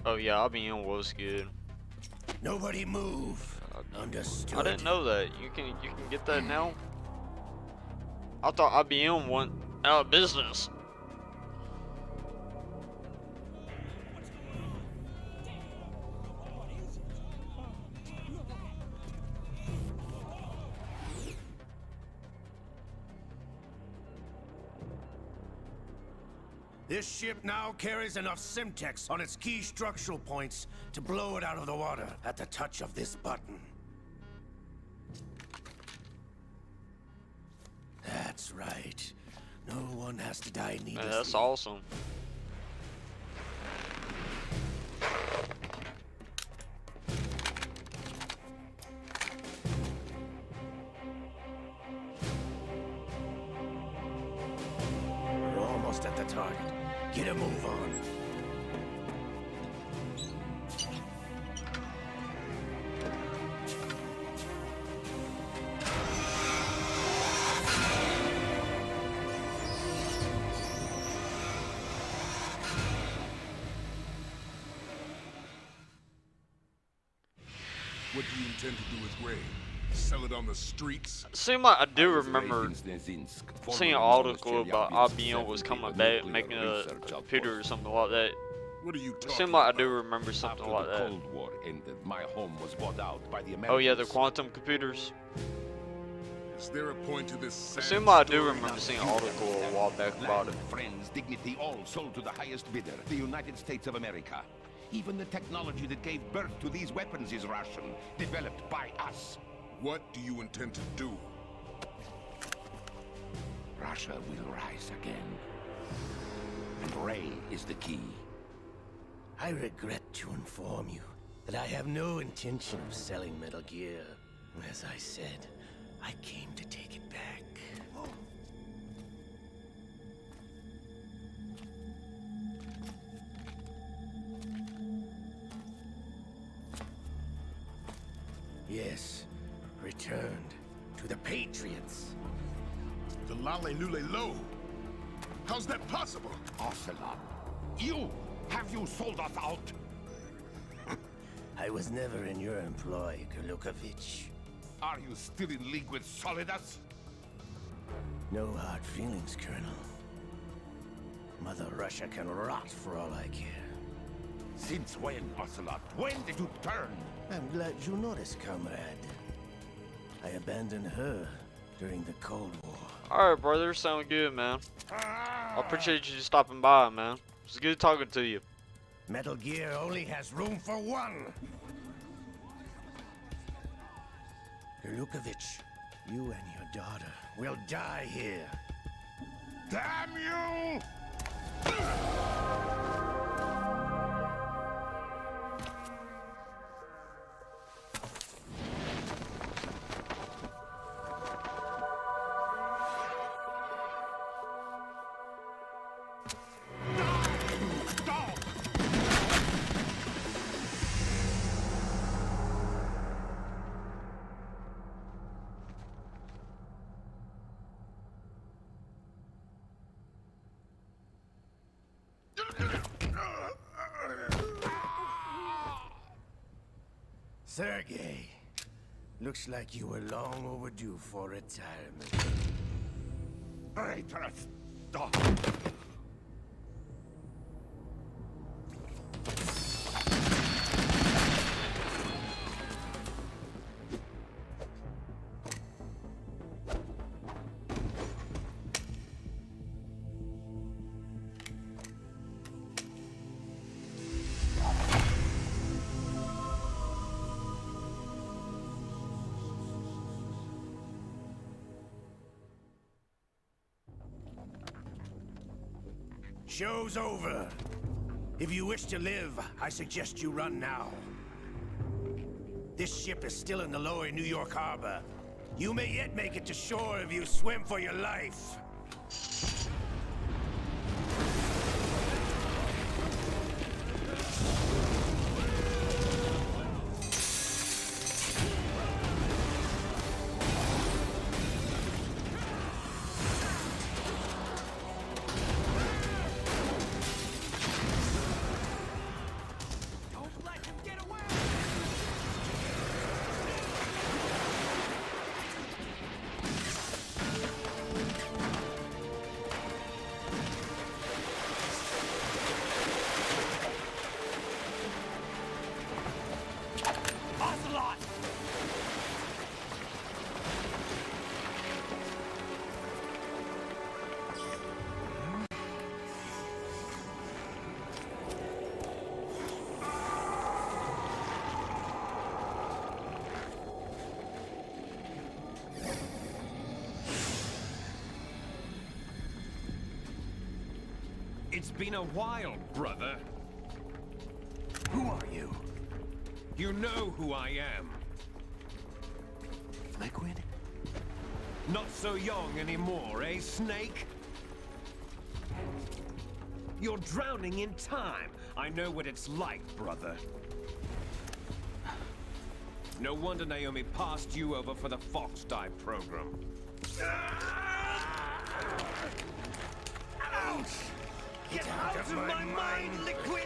Oh yeah, IBM was good. Nobody move. Understood. I didn't know that. You can get that now. I thought IBM went out of business. This ship now carries enough Simtex on its key structural points to blow it out of the water at the touch of this button. That's right. No one has to die needlessly. Man, that's awesome. We're almost at the target. Get a move on. What do you intend to do with Gray? Sell it on the streets? Seemed like I do remember seeing an article about IBM was coming back making a computer or something like that. What are you talking Seemed like I about? do remember something After like the that. Cold War ended, my home was bought out by the Americans. Oh yeah, the quantum computers. Is there a point to this sad Seemed like I do story? remember seeing an article a while back about it. Land, friends, dignity, all sold to the highest bidder, the United States of America. Even the technology that gave birth to these weapons is Russian, developed by us. What do you intend to do? Russia will rise again. And Ray is the key. I regret to inform you that I have no intention of selling Metal Gear. As I said, I came to take it back. Yes, returned to the Patriots. The Lale Lule Lo? How's that possible? Ocelot, have you sold us out? I was never in your employ, Kurlukovich. Are you still in league with Solidus? No hard feelings, Colonel. Mother Russia can rot for all I care. Since when, Ocelot? When did you turn? I'm glad you noticed, comrade. I abandoned her during the Cold War. Alright, brother, sound good, man. I appreciate you stopping by, man. It's good talking to you. Metal Gear only has room for one! Kurlukovich, you and your daughter will die here. Damn you! Sergei, looks like you were long overdue for retirement. Traitorous dog! Show's over. If you wish to live, I suggest you run now. This ship is still in the lower New York harbor. You may yet make it to shore if you swim for your life. It's been a while, brother. Who are you? You know who I am. Liquid? Not so young anymore, eh, Snake? You're drowning in time. I know what it's like, brother. No wonder Naomi passed you over for the Fox Dive program. Ouch! Get out of my mind, Liquid!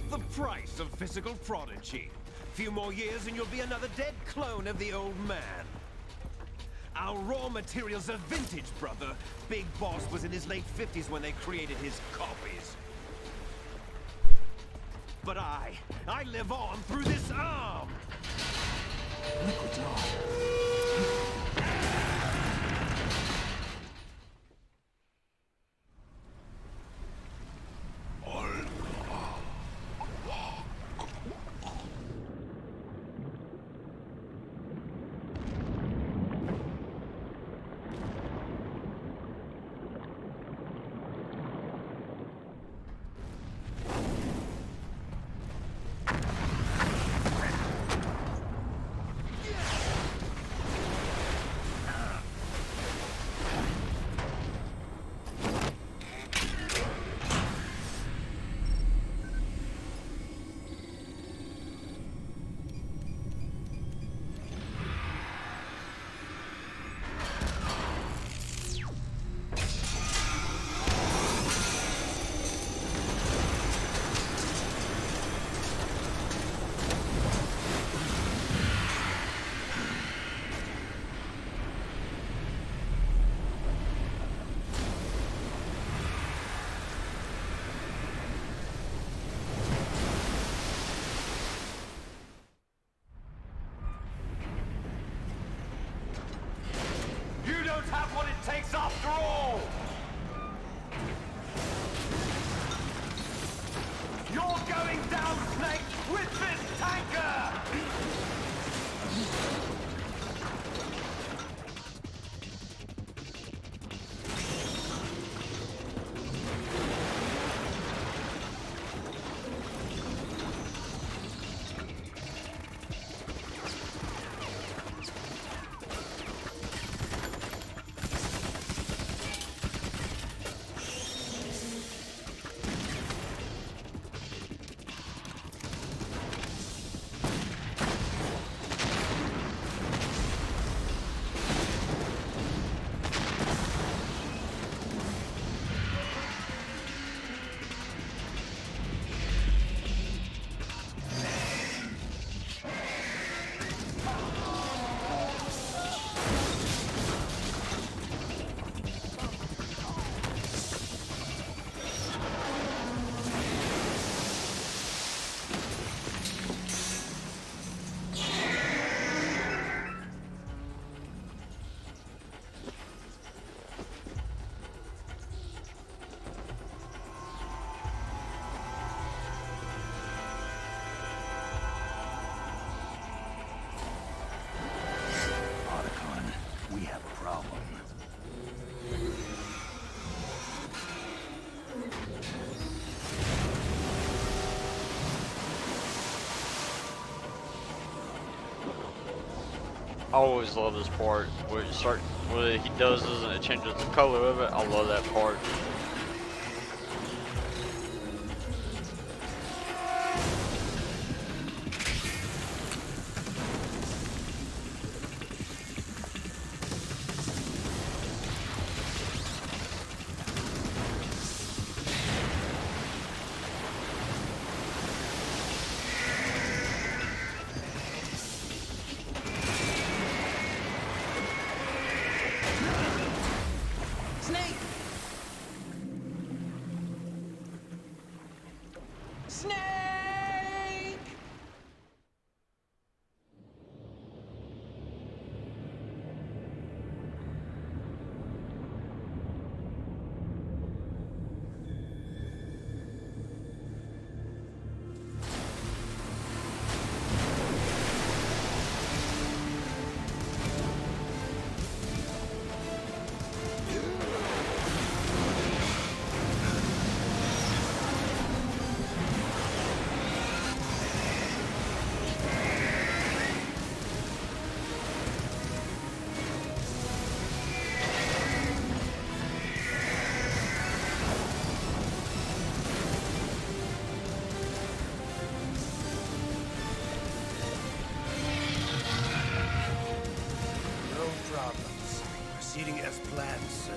The price of physical prodigy. Few more years and you'll be another dead clone of the old man. Our raw materials are vintage, brother. Big Boss was in his late 50s when they created his copies. But I live on through this arm! Liquid's on. Have what it takes after all! You're going down, Snake, with this tanker! I always love this part where you start, what he does is it changes the color of it. I love that part. Snake! Snake! No problems. Proceeding as planned, sir.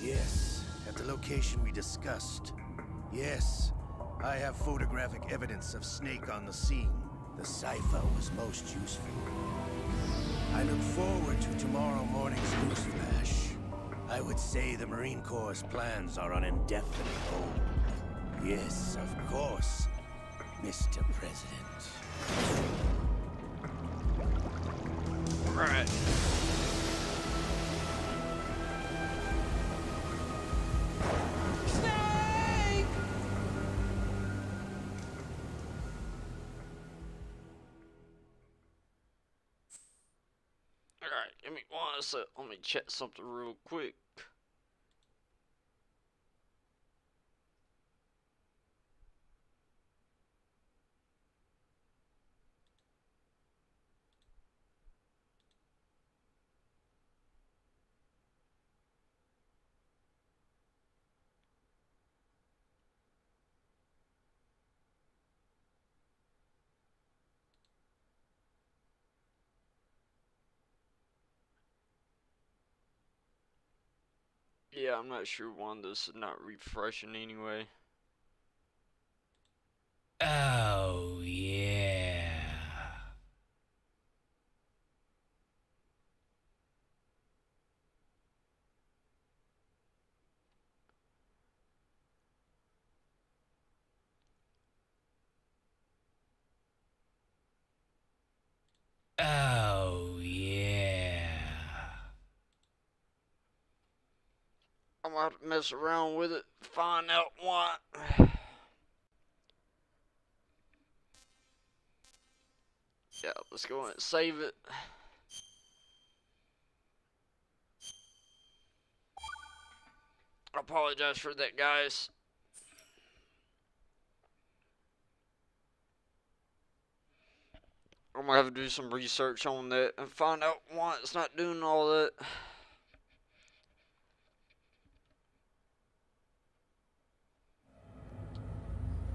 Yes, at the location we discussed. Yes, I have photographic evidence of Snake on the scene. The cipher was most useful. I look forward to tomorrow morning's news flash. I would say the Marine Corps' plans are on indefinite hold. Yes, of course, Mr. President. Right. Snake! Alright, give me one sec. Let me check something real quick. Yeah, I'm not sure why this is not refreshing anyway. Oh, yeah. Oh, yeah. I'm gonna have to mess around with it, find out why. Yeah, let's go ahead and save it. I apologize for that, guys. I'm gonna have to do some research on that and find out why it's not doing all that.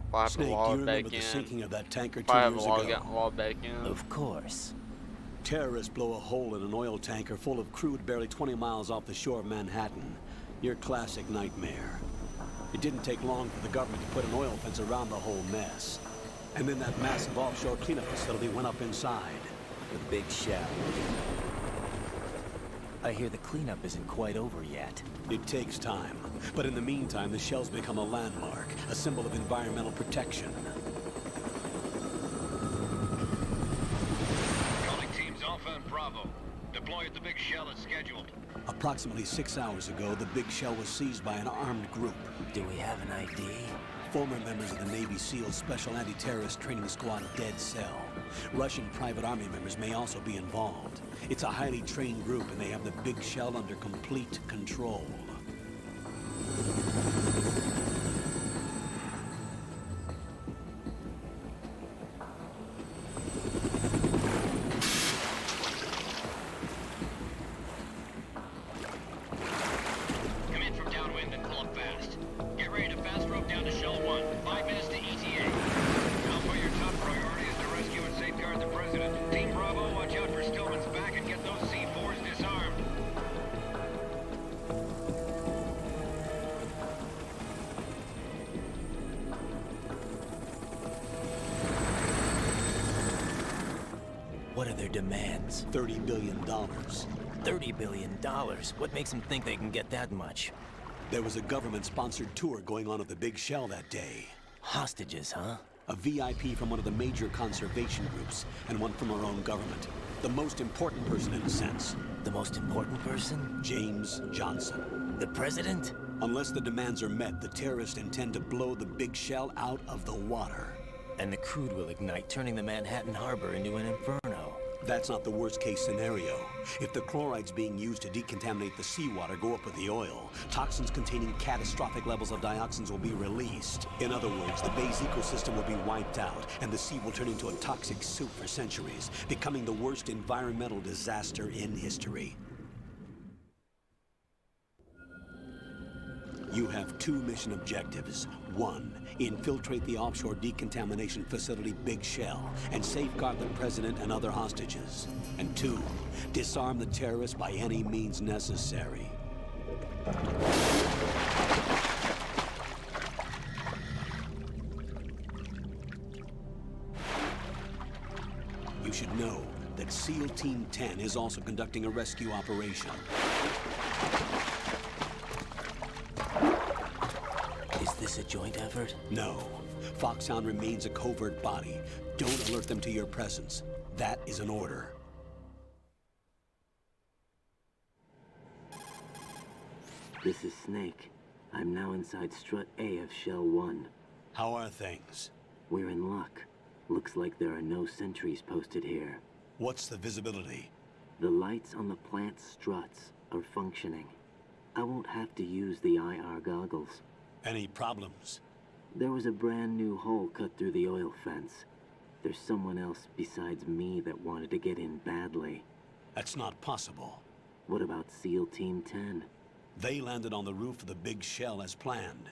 If I have to Snake, do you log remember back the in. sinking of that tanker If 2 I have to years log ago? out and log back in. Of course. Terrorists blow a hole in an oil tanker full of crude barely 20 miles off the shore of Manhattan. Your classic nightmare. It didn't take long for the government to put an oil fence around the whole mess. And then that massive offshore cleanup facility went up inside. The big shell. I hear the cleanup isn't quite over yet. It takes time. But in the meantime, the shell's become a landmark, a symbol of environmental protection. Calling teams Alpha and Bravo. The deploy at the big shell as scheduled. Approximately 6 hours ago, the big shell was seized by an armed group. Do we have an ID? Former members of the Navy SEAL Special Anti-Terrorist Training Squad Dead Cell. Russian private army members may also be involved. It's a highly trained group, and they have the big shell under complete control. Come in from downwind and pull up fast. Get ready to fast rope down to Shell 1. 5 minutes to ETA. Alpha, your top priority is to rescue and safeguard the President. Team Bravo, watch out for Stillman's back and get those C4s disarmed. What are their demands? $30 billion. $30 billion? What makes them think they can get that much? There was a government-sponsored tour going on at the big shell that day. Hostages, huh? A VIP from one of the major conservation groups, and one from our own government. The most important person in a sense. The most important person? James Johnson. The president? Unless the demands are met, the terrorists intend to blow the big shell out of the water. And the crude will ignite, turning the Manhattan Harbor into an inferno. That's not the worst-case scenario. If the chlorides being used to decontaminate the seawater go up with the oil, toxins containing catastrophic levels of dioxins will be released. In other words, the bay's ecosystem will be wiped out, and the sea will turn into a toxic soup for centuries, becoming the worst environmental disaster in history. You have 2 mission objectives. 1, infiltrate the offshore decontamination facility Big Shell and safeguard the president and other hostages. And 2, disarm the terrorists by any means necessary. You should know that SEAL Team 10 is also conducting a rescue operation. Is this a joint effort? No. Foxhound remains a covert body. Don't alert them to your presence. That is an order. This is Snake. I'm now inside Strut A of Shell 1. How are things? We're in luck. Looks like there are no sentries posted here. What's the visibility? The lights on the plant's struts are functioning. I won't have to use the IR goggles. Any problems? There was a brand new hole cut through the oil fence. There's someone else besides me that wanted to get in badly. That's not possible. What about SEAL Team 10? They landed on the roof of the Big Shell as planned.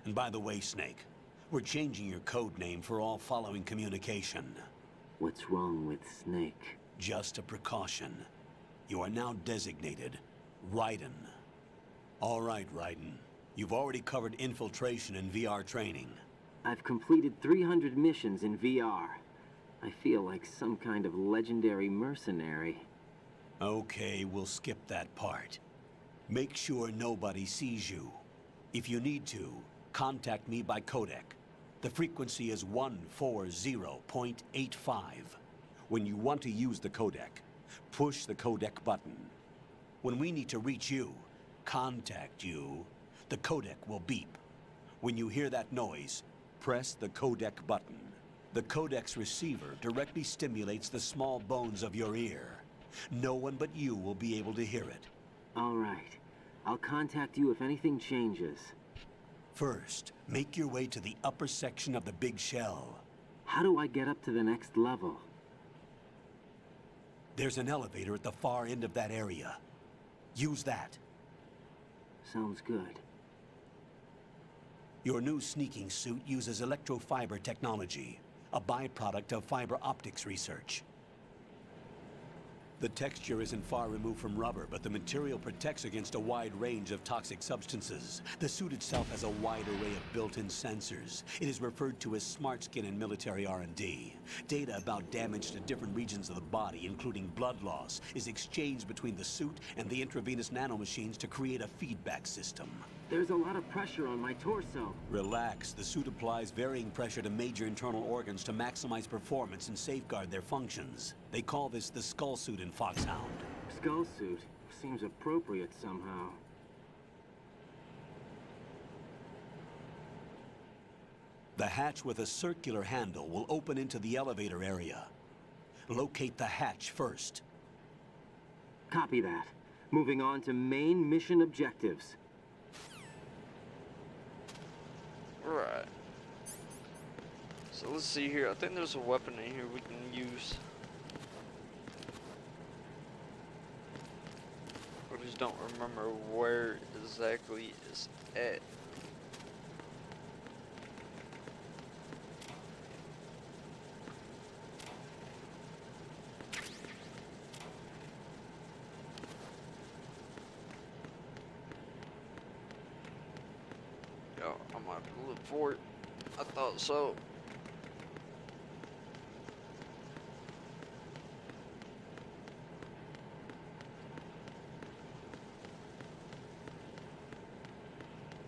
And by the way, Snake, we're changing your code name for all following communication. What's wrong with Snake? Just a precaution. You are now designated Raiden. All right, Raiden. You've already covered infiltration and VR training. I've completed 300 missions in VR. I feel like some kind of legendary mercenary. Okay, we'll skip that part. Make sure nobody sees you. If you need to, contact me by codec. The frequency is 140.85. When you want to use the codec, push the codec button. When we need to reach you, contact you, the codec will beep. When you hear that noise, press the codec button. The codec's receiver directly stimulates the small bones of your ear. No one but you will be able to hear it. All right. I'll contact you if anything changes. First, make your way to the upper section of the Big Shell. How do I get up to the next level? There's an elevator at the far end of that area. Use that. Sounds good. Your new sneaking suit uses electrofiber technology, a byproduct of fiber optics research. The texture isn't far removed from rubber, but the material protects against a wide range of toxic substances. The suit itself has a wide array of built-in sensors. It is referred to as smart skin in military R&D. Data about damage to different regions of the body, including blood loss, is exchanged between the suit and the intravenous nanomachines to create a feedback system. There's a lot of pressure on my torso. Relax. The suit applies varying pressure to major internal organs to maximize performance and safeguard their functions. They call this the skull suit in Foxhound. skull suit seems appropriate somehow. The hatch with a circular handle will open into the elevator area. Locate the hatch first. Copy that. Moving on to main mission objectives. Alright. So let's see here. I think there's a weapon in here we can use. I just don't remember where exactly it's at. Yo, I might have to look for it. I thought so.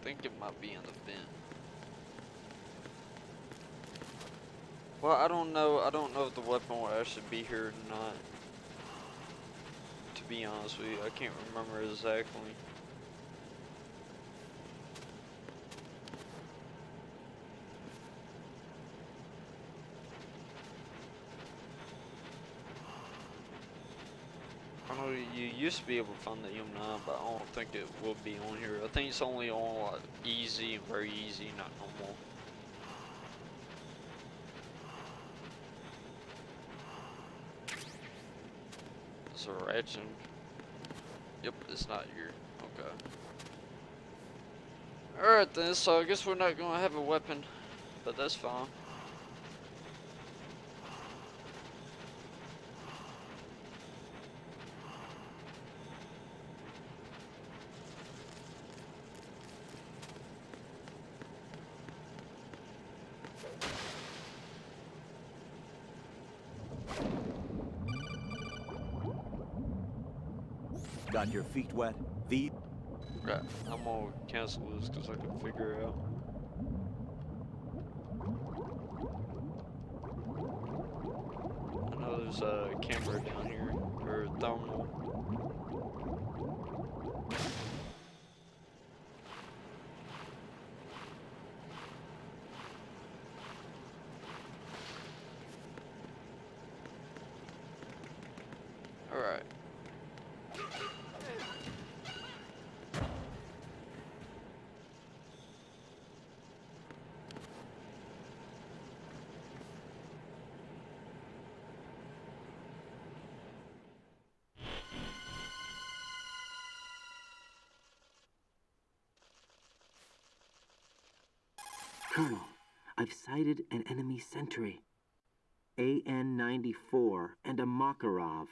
I think it might be in the vent. Well, I don't know if the weapon will actually be here or not. To be honest with you, I can't remember exactly. I know you used to be able to find the M9, but I don't think it will be on here. I think it's only on like easy and very easy, not normal. It's a ratchet. Yep, it's not here. Okay. Alright then, so I guess we're not gonna have a weapon, but that's fine. Got your feet wet? V? Right, I'm gonna cancel this because I can figure it out. I know there's a camera down here, or thermal. Alright. Colonel, I've sighted an enemy sentry. AN-94 and a Makarov.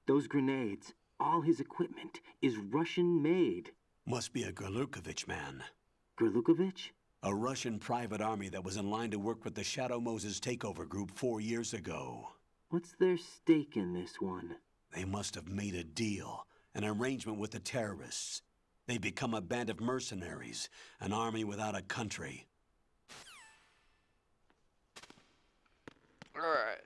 Those grenades, all his equipment, is Russian-made. Must be a Gerlukovich man. Gerlukovich? A Russian private army that was in line to work with the Shadow Moses takeover group 4 years ago. What's their stake in this one? They must have made a deal, an arrangement with the terrorists. They become a band of mercenaries, an army without a country. Alright.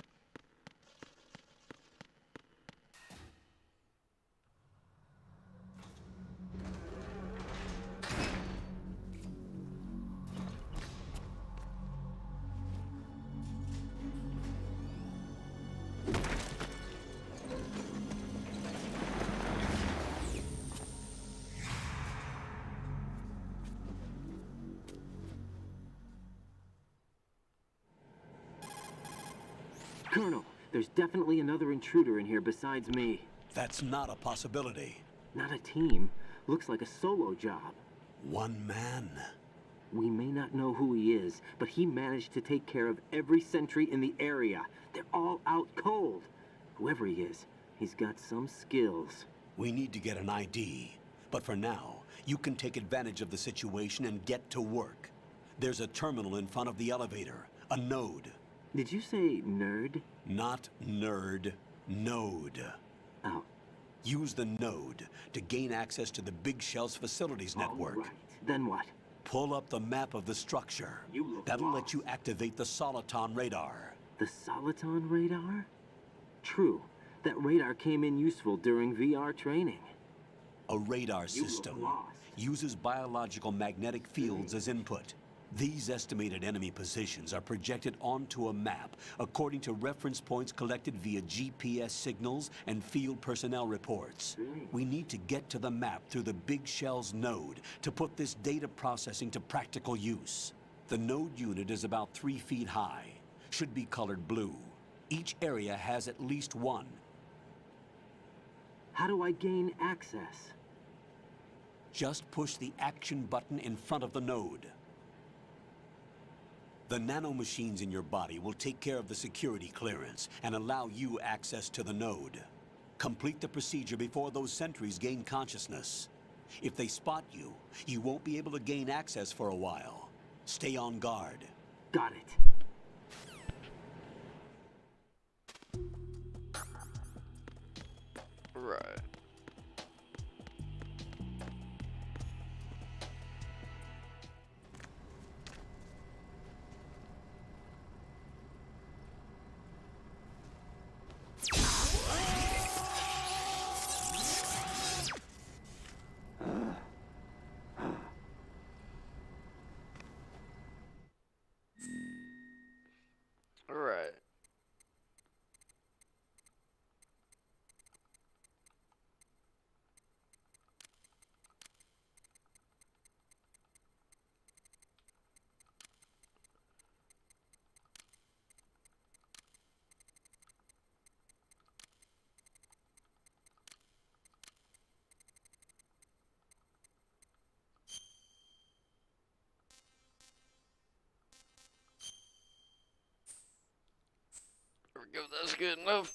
Colonel, there's definitely another intruder in here besides me. That's not a possibility. Not a team. Looks like a solo job. One man. We may not know who he is, but he managed to take care of every sentry in the area. They're all out cold. Whoever he is, he's got some skills. We need to get an ID. But for now, you can take advantage of the situation and get to work. There's a terminal in front of the elevator. A node. Did you say nerd? Not nerd. Node. Oh. Use the node to gain access to the Big Shell's facilities network. All right. Then what? Pull up the map of the structure. That'll let you activate the Soliton radar. The Soliton radar? True. That radar came in useful during VR training. A radar You look system lost. uses biological magnetic fields as input. These estimated enemy positions are projected onto a map according to reference points collected via GPS signals and field personnel reports. We need to get to the map through the Big Shell's node to put this data processing to practical use. The node unit is about 3 feet high, should be colored blue. Each area has at least one. How do I gain access? Just push the action button in front of the node. The nanomachines in your body will take care of the security clearance and allow you access to the node. Complete the procedure before those sentries gain consciousness. If they spot you, you won't be able to gain access for a while. Stay on guard. Got it. Right. Alright. There we go, that's good enough.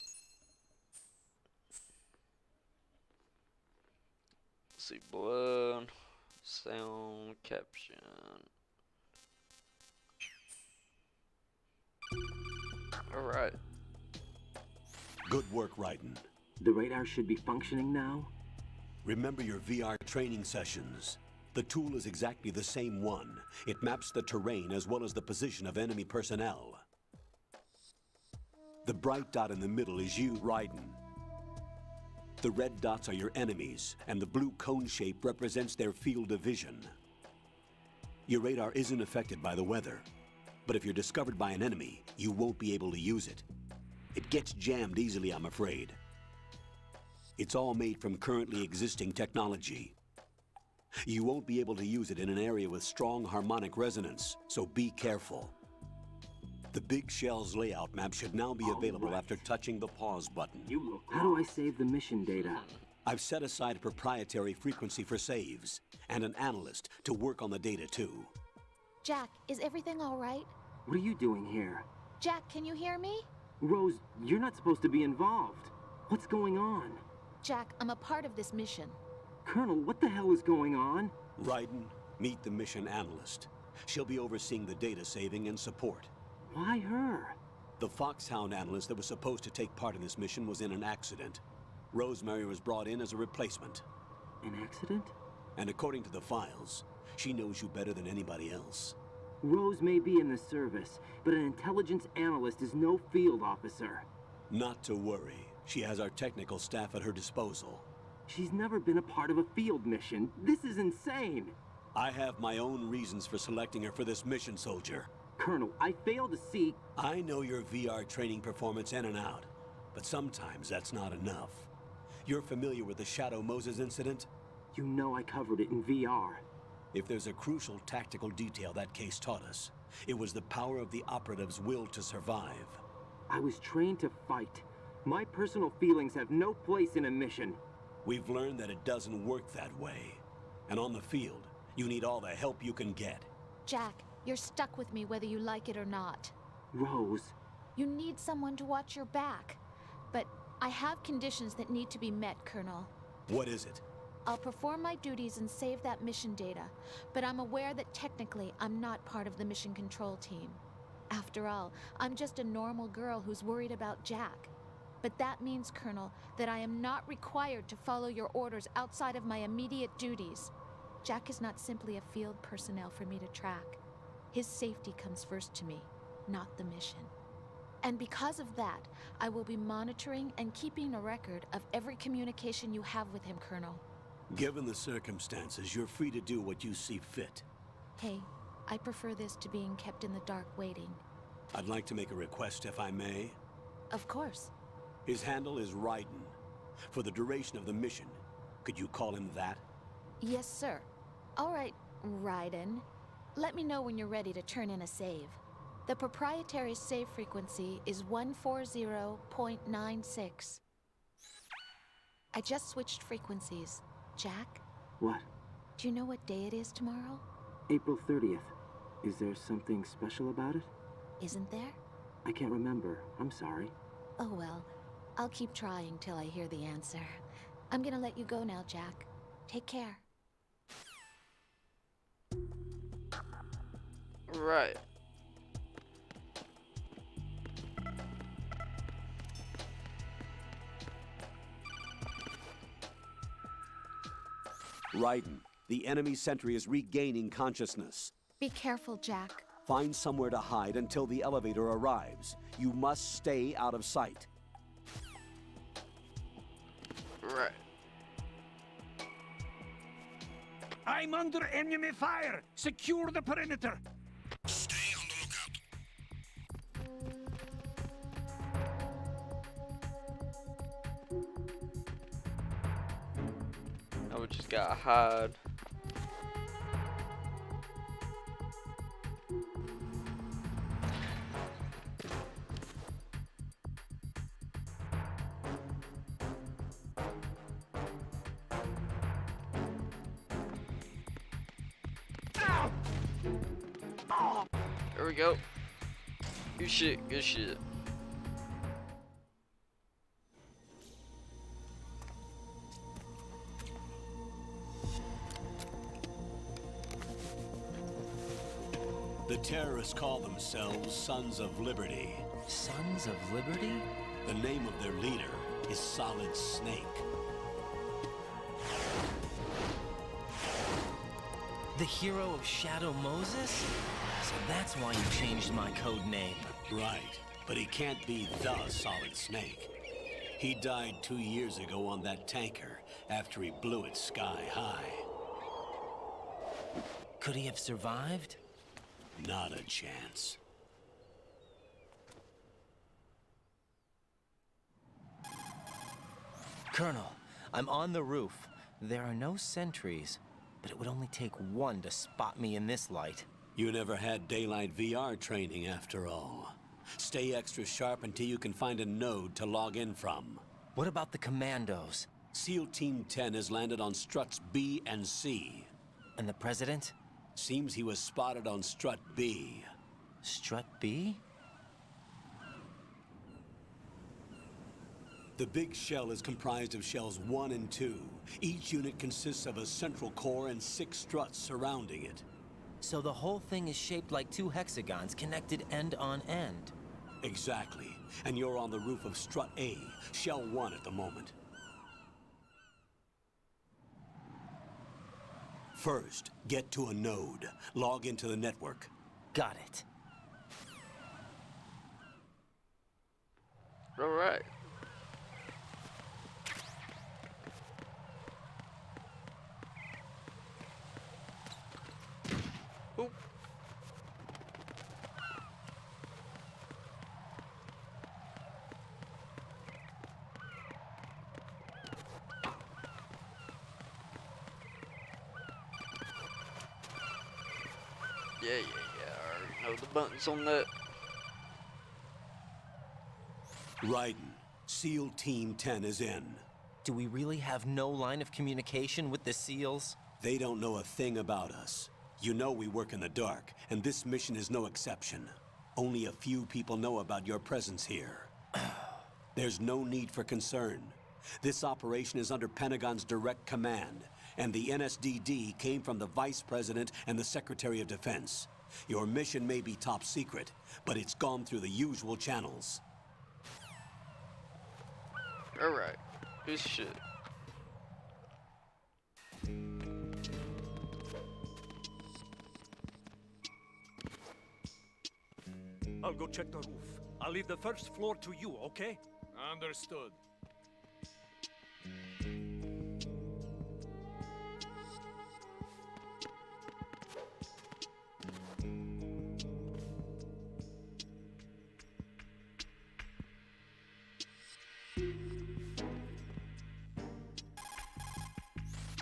Let's see, blood, sound, caption. Alright. Good work, Raiden. The radar should be functioning now? Remember your VR training sessions. The tool is exactly the same one. It maps the terrain as well as the position of enemy personnel. The bright dot in the middle is you, Raiden. The red dots are your enemies, and the blue cone shape represents their field of vision. Your radar isn't affected by the weather, but if you're discovered by an enemy, you won't be able to use it. It gets jammed easily, I'm afraid. It's all made from currently existing technology. You won't be able to use it in an area with strong harmonic resonance, so be careful. The Big Shell's layout map should now be available after touching the pause button. How do I save the mission data? I've set aside a proprietary frequency for saves, and an analyst to work on the data too. Jack, is everything all right? What are you doing here? Jack, can you hear me? Rose, you're not supposed to be involved. What's going on? Jack, I'm a part of this mission. Colonel, what the hell is going on? Raiden, meet the mission analyst. She'll be overseeing the data saving and support. Why her? The Foxhound analyst that was supposed to take part in this mission was in an accident. Rosemary was brought in as a replacement. An accident? And according to the files, she knows you better than anybody else. Rose may be in the service, but an intelligence analyst is no field officer. Not to worry. She has our technical staff at her disposal. She's never been a part of a field mission. This is insane. I have my own reasons for selecting her for this mission, soldier. Colonel, I fail to see... I know your VR training performance in and out, but sometimes that's not enough. You're familiar with the Shadow Moses incident? You know I covered it in VR. If there's a crucial tactical detail that case taught us, it was the power of the operative's will to survive. I was trained to fight. My personal feelings have no place in a mission. We've learned that it doesn't work that way. And on the field, you need all the help you can get. Jack, you're stuck with me whether you like it or not. Rose. You need someone to watch your back. But I have conditions that need to be met, Colonel. What is it? I'll perform my duties and save that mission data, but I'm aware that technically I'm not part of the mission control team. After all, I'm just a normal girl who's worried about Jack. But that means, Colonel, that I am not required to follow your orders outside of my immediate duties. Jack is not simply a field personnel for me to track. His safety comes first to me, not the mission. And because of that, I will be monitoring and keeping a record of every communication you have with him, Colonel. Given the circumstances, you're free to do what you see fit. Hey, I prefer this to being kept in the dark waiting. I'd like to make a request, if I may. Of course. His handle is Raiden. For the duration of the mission, could you call him that? Yes, sir. All right, Raiden. Let me know when you're ready to turn in a save. The proprietary save frequency is 140.96. I just switched frequencies. Jack? What? Do you know what day it is tomorrow? April 30th. Is there something special about it? Isn't there? I can't remember. I'm sorry. Oh well, I'll keep trying till I hear the answer. I'm gonna let you go now, Jack. Take care. Right. Raiden, the enemy sentry is regaining consciousness. Be careful, Jack. Find somewhere to hide until the elevator arrives. You must stay out of sight. Right. I'm under enemy fire! Secure the perimeter! Stay on the lookout. Now we just gotta hide. There we go. Good shit, good shit. The terrorists call themselves Sons of Liberty. Sons of Liberty? The name of their leader is Solid Snake. The hero of Shadow Moses? So that's why you changed my code name. Right, but he can't be the Solid Snake. He died 2 years ago on that tanker after he blew it sky high. Could he have survived? Not a chance. Colonel, I'm on the roof. There are no sentries, but it would only take one to spot me in this light. You never had daylight VR training after all. Stay extra sharp until you can find a node to log in from. What about the commandos? SEAL Team 10 has landed on struts B and C. And the president? Seems he was spotted on strut B. Strut B? The big shell is comprised of shells 1 and 2. Each unit consists of a central core and 6 struts surrounding it. So the whole thing is shaped like 2 hexagons connected end on end. Exactly. And you're on the roof of strut A, shell 1 at the moment. First, get to a node. Log into the network. Got it. All right. Oop. Yeah. I already know the buttons on that. Raiden, SEAL Team 10 is in. Do we really have no line of communication with the SEALs? They don't know a thing about us. You know we work in the dark, and this mission is no exception. Only a few people know about your presence here. There's no need for concern. This operation is under Pentagon's direct command, and the NSDD came from the Vice President and the Secretary of Defense. Your mission may be top secret, but it's gone through the usual channels. Alright. Good shit. I'll go check the roof. I'll leave the first floor to you, okay? Understood.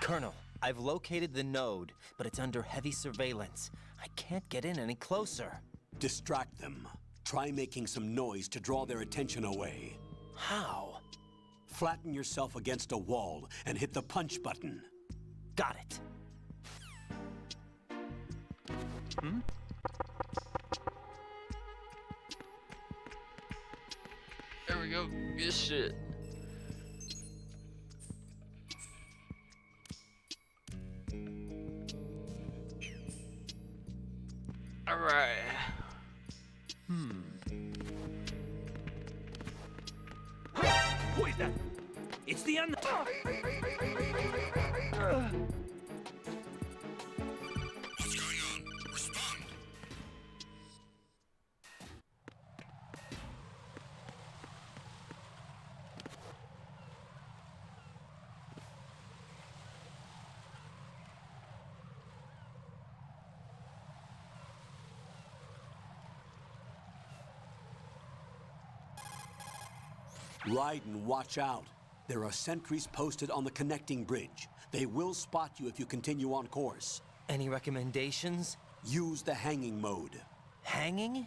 Colonel, I've located the node, but it's under heavy surveillance. I can't get in any closer. Distract them. Try making some noise to draw their attention away. How? Flatten yourself against a wall and hit the punch button. Got it. Hmm? There we go. Good shit. Alright. Who is that? It's the end. What's going on? Respond. Raiden, watch out. There are sentries posted on the connecting bridge. They will spot you if you continue on course. Any recommendations? Use the hanging mode. Hanging?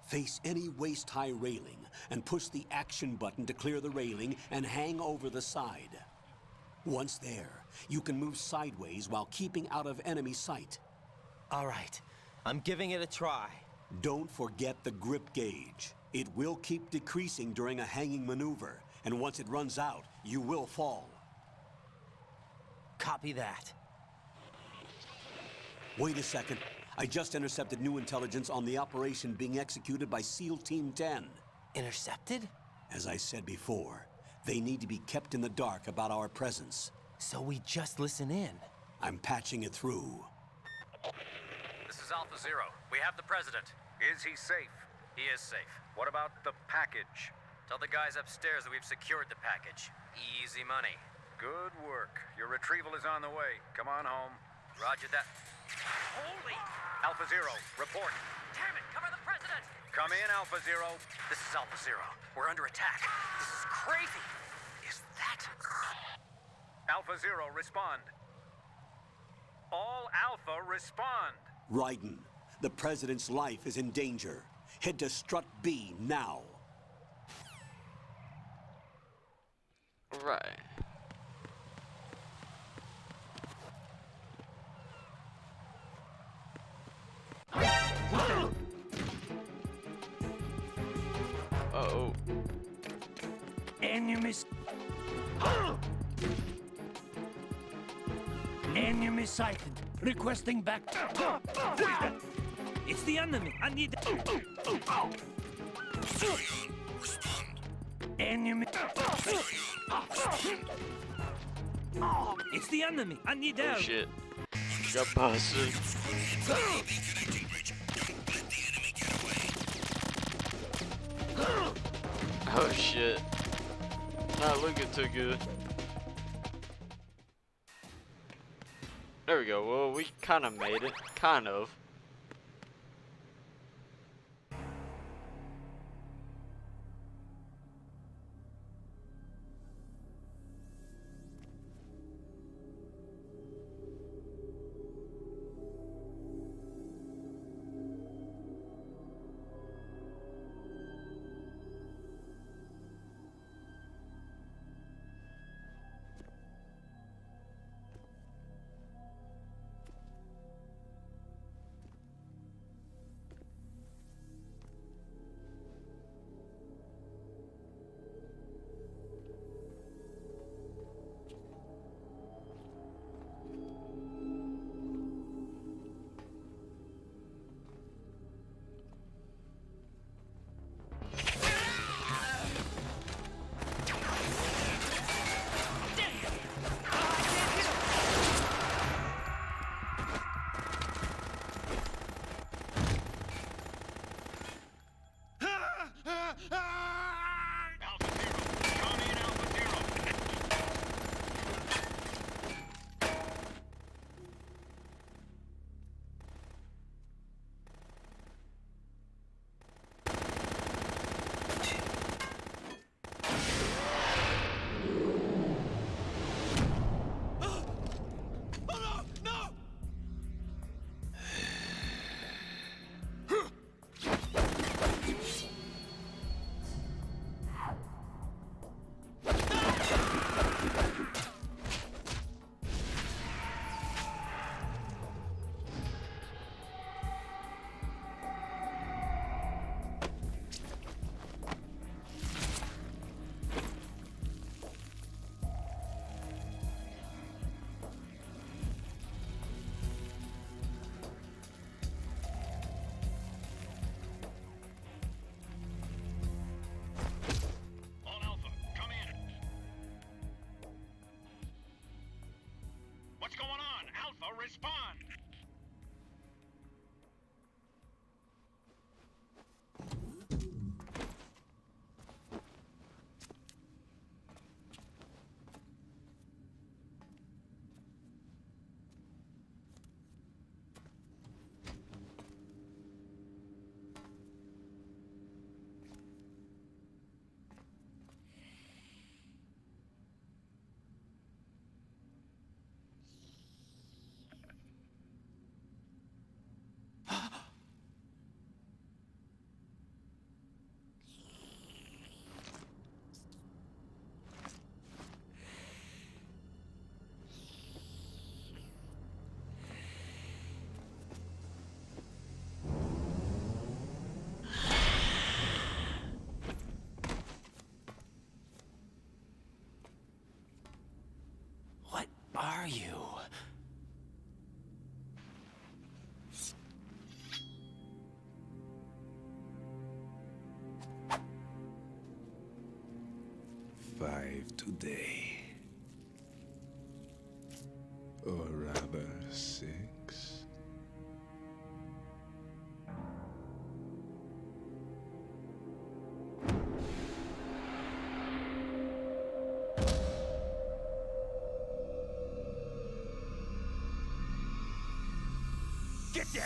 Face any waist-high railing and push the action button to clear the railing and hang over the side. Once there, you can move sideways while keeping out of enemy sight. All right, I'm giving it a try. Don't forget the grip gauge. It will keep decreasing during a hanging maneuver, and once it runs out, you will fall. Copy that. Wait a second. I just intercepted new intelligence on the operation being executed by SEAL Team 10. Intercepted? As I said before, they need to be kept in the dark about our presence. So we just listen in. I'm patching it through. This is Alpha Zero. We have the president. Is he safe? He is safe. What about the package? Tell the guys upstairs that we've secured the package. Easy money. Good work. Your retrieval is on the way. Come on home. Roger that. Holy! Alpha Zero, report. Damn it, cover the president! Come in, Alpha Zero. This is Alpha Zero. We're under attack. This is crazy. Is that... Alpha Zero, respond. All Alpha, respond. Raiden, the President's life is in danger. Head to Strut B now. Right. Uh-oh. Enemies. Enemy sighted. Requesting back. It's the enemy. I need. Enemy. It's the enemy. I need help. Oh shit. Got busted. Oh shit. Not looking too good. There we go. Well, we kind of made it. Kind of. are you? Five today. Or rather, 6. Get down!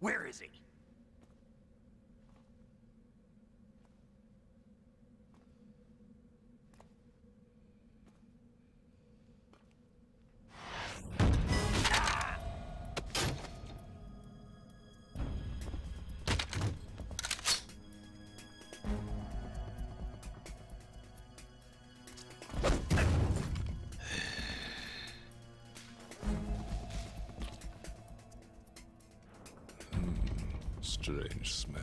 Where is he? Strange smell.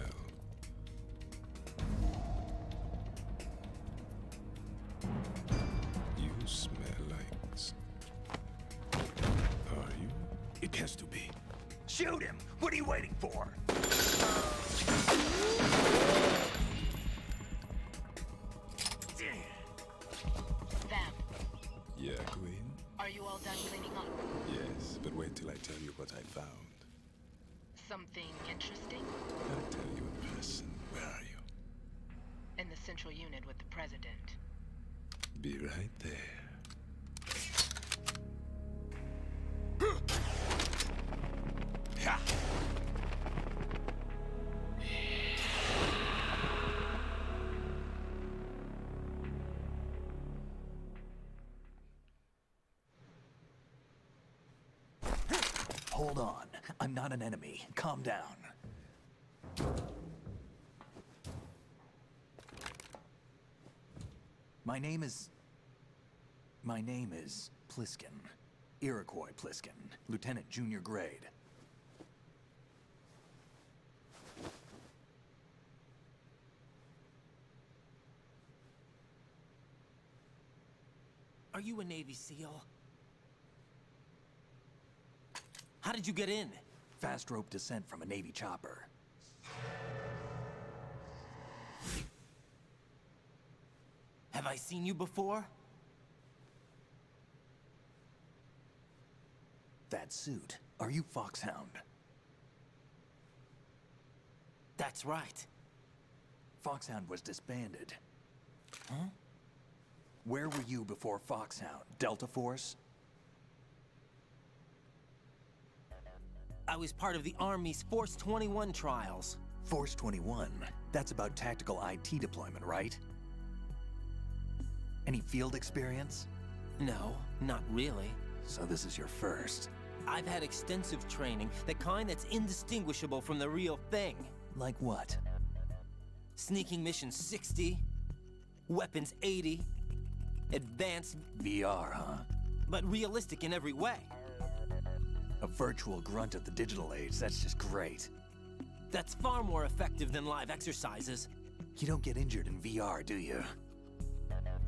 You smell like... Are you? It has to be. Shoot him! What are you waiting for? Vam, Yeah, Queen? are you all done cleaning up? Yes, but wait till I tell you what I found. Something interesting? I'll tell you in person. Where are you? In the central unit with the president. Be right there. Hold on. I'm not an enemy. Calm down. My name is Pliskin. Iroquois Pliskin. Lieutenant Junior Grade. Are you a Navy SEAL? How did you get in? Fast rope descent from a Navy chopper. Have I seen you before? That suit. Are you Foxhound? That's right. Foxhound was disbanded. Huh? Where were you before Foxhound? Delta Force? I was part of the Army's Force 21 trials. Force 21? That's about tactical IT deployment, right? Any field experience? No, not really. So this is your first. I've had extensive training, the kind that's indistinguishable from the real thing. Like what? Sneaking mission 60, weapons 80, advanced... VR, huh? But realistic in every way. A virtual grunt of the digital age, that's just great. That's far more effective than live exercises. You don't get injured in VR, do you?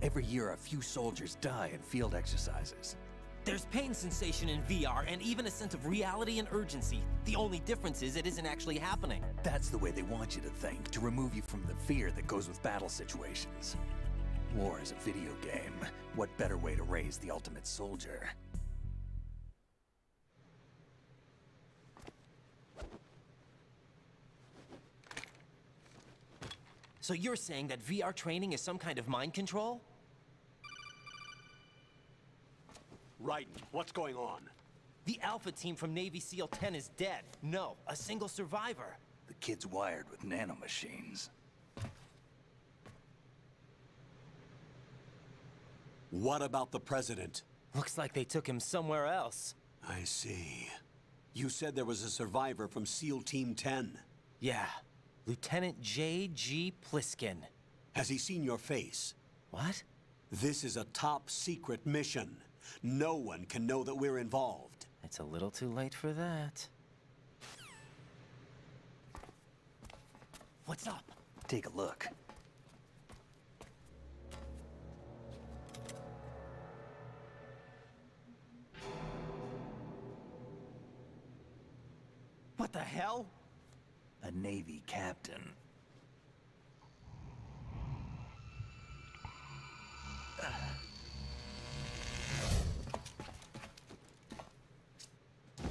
Every year, a few soldiers die in field exercises. There's pain sensation in VR and even a sense of reality and urgency. The only difference is it isn't actually happening. That's the way they want you to think, to remove you from the fear that goes with battle situations. War is a video game. What better way to raise the ultimate soldier? So you're saying that VR training is some kind of mind control? Right. What's going on? The Alpha team from Navy SEAL 10 is dead. No, a single survivor. The kid's wired with nanomachines. What about the president? Looks like they took him somewhere else. I see. You said there was a survivor from SEAL Team 10. Yeah. Lieutenant J.G. Pliskin. Has he seen your face? What? This is a top-secret mission. No one can know that we're involved. It's a little too late for that. What's up? Take a look. What the hell? A Navy captain.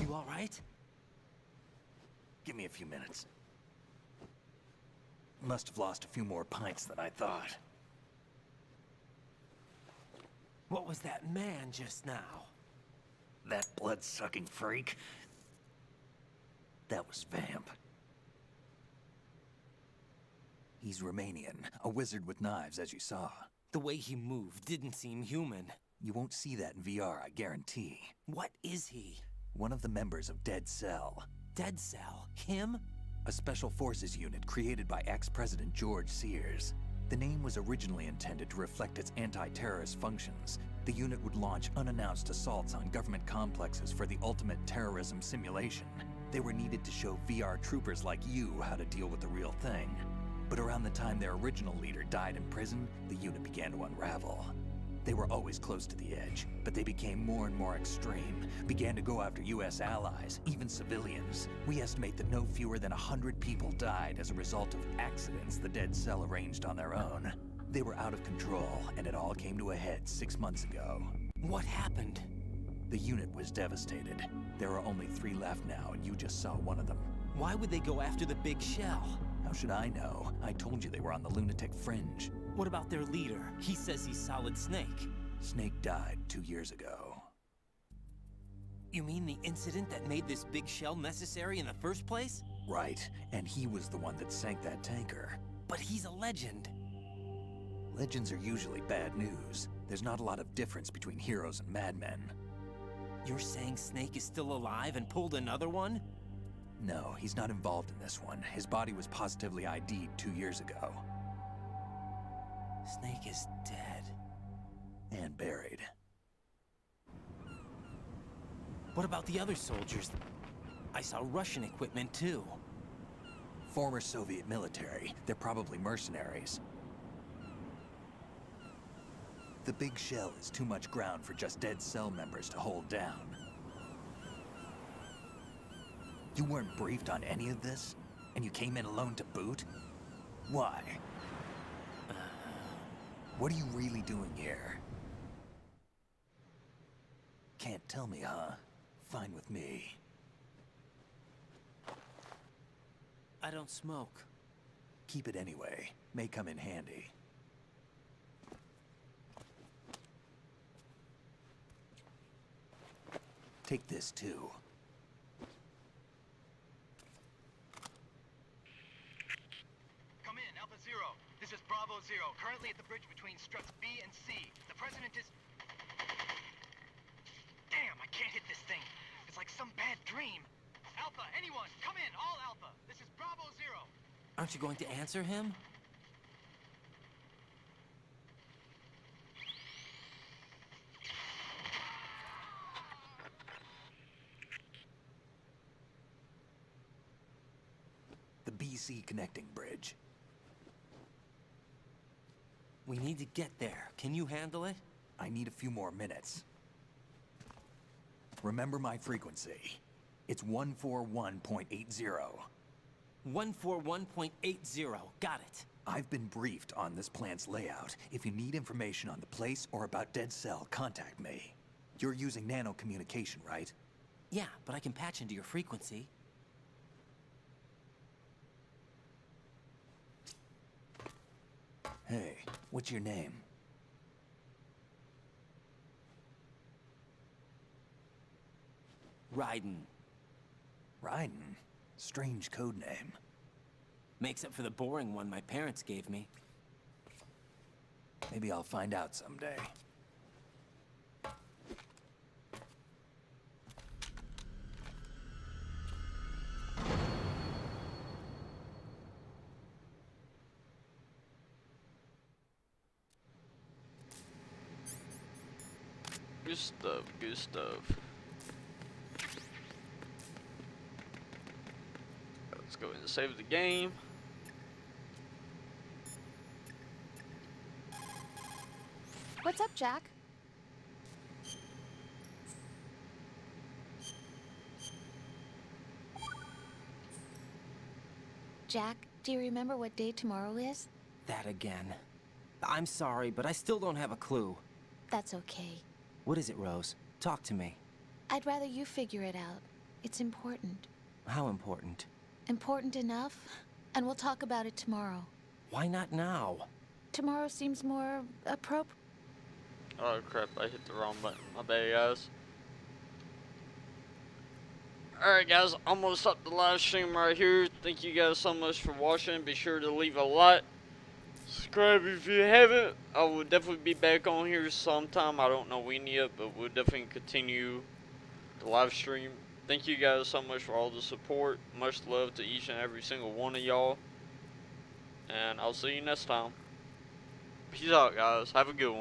You all right? Give me a few minutes. Must have lost a few more pints than I thought. What was that man just now? That blood-sucking freak? That was Vamp. He's Romanian, a wizard with knives, as you saw. The way he moved didn't seem human. You won't see that in VR, I guarantee. What is he? One of the members of Dead Cell. Dead Cell? Him? A special forces unit created by ex-President George Sears. The name was originally intended to reflect its anti-terrorist functions. The unit would launch unannounced assaults on government complexes for the ultimate terrorism simulation. They were needed to show VR troopers like you how to deal with the real thing. But around the time their original leader died in prison, the unit began to unravel. They were always close to the edge, but they became more and more extreme, began to go after US allies, even civilians. We estimate that no fewer than 100 people died as a result of accidents the Dead Cell arranged on their own. They were out of control, and it all came to a head 6 months ago. What happened? The unit was devastated. There are only 3 left now, and you just saw one of them. Why would they go after the big shell? How should I know? I told you they were on the lunatic fringe. What about their leader? He says he's Solid Snake. Snake died 2 years ago. You mean the incident that made this big shell necessary in the first place? Right, and he was the one that sank that tanker. But he's a legend. Legends are usually bad news. There's not a lot of difference between heroes and madmen. You're saying Snake is still alive and pulled another one? No, he's not involved in this one. His body was positively ID'd 2 years ago. Snake is dead. And buried. What about the other soldiers? I saw Russian equipment too. Former Soviet military. They're probably mercenaries. The big shell is too much ground for just Dead Cell members to hold down. You weren't briefed on any of this? And you came in alone to boot? Why? What are you really doing here? Can't tell me, huh? Fine with me. I don't smoke. Keep it anyway. May come in handy. Take this too. Come in, Alpha Zero. This is Bravo Zero, currently at the bridge between struts B and C. The President is... Damn, I can't hit this thing. It's like some bad dream. Alpha, anyone, come in, all Alpha. This is Bravo Zero. Aren't you going to answer him? The BC connecting bridge. We need to get there. Can you handle it? I need a few more minutes. Remember my frequency. It's 141.80. 141.80. Got it. I've been briefed on this plant's layout. If you need information on the place or about Dead Cell, contact me. You're using nano communication, right? Yeah, but I can patch into your frequency. Hey, what's your name? Raiden. Raiden? Strange code name. Makes up for the boring one my parents gave me. Maybe I'll find out someday. Good stuff, good stuff. Let's go ahead and save the game. What's up, Jack? Jack, do you remember what day tomorrow is? That again. I'm sorry, but I still don't have a clue. That's okay. What is it, Rose? Talk to me. I'd rather you figure it out. It's important. How important? Important enough, and we'll talk about it tomorrow. Why not now? Tomorrow seems more appropriate. Oh crap, I hit the wrong button. My bad, guys. Alright guys, I'm gonna stop the live stream right here. Thank you guys so much for watching. Be sure to leave a like. Subscribe if you haven't. I will definitely be back on here sometime. I don't know when yet, but we'll definitely continue the live stream. Thank you guys so much for all the support. Much love to each and every single one of y'all. And I'll see you next time. Peace out, guys. Have a good one.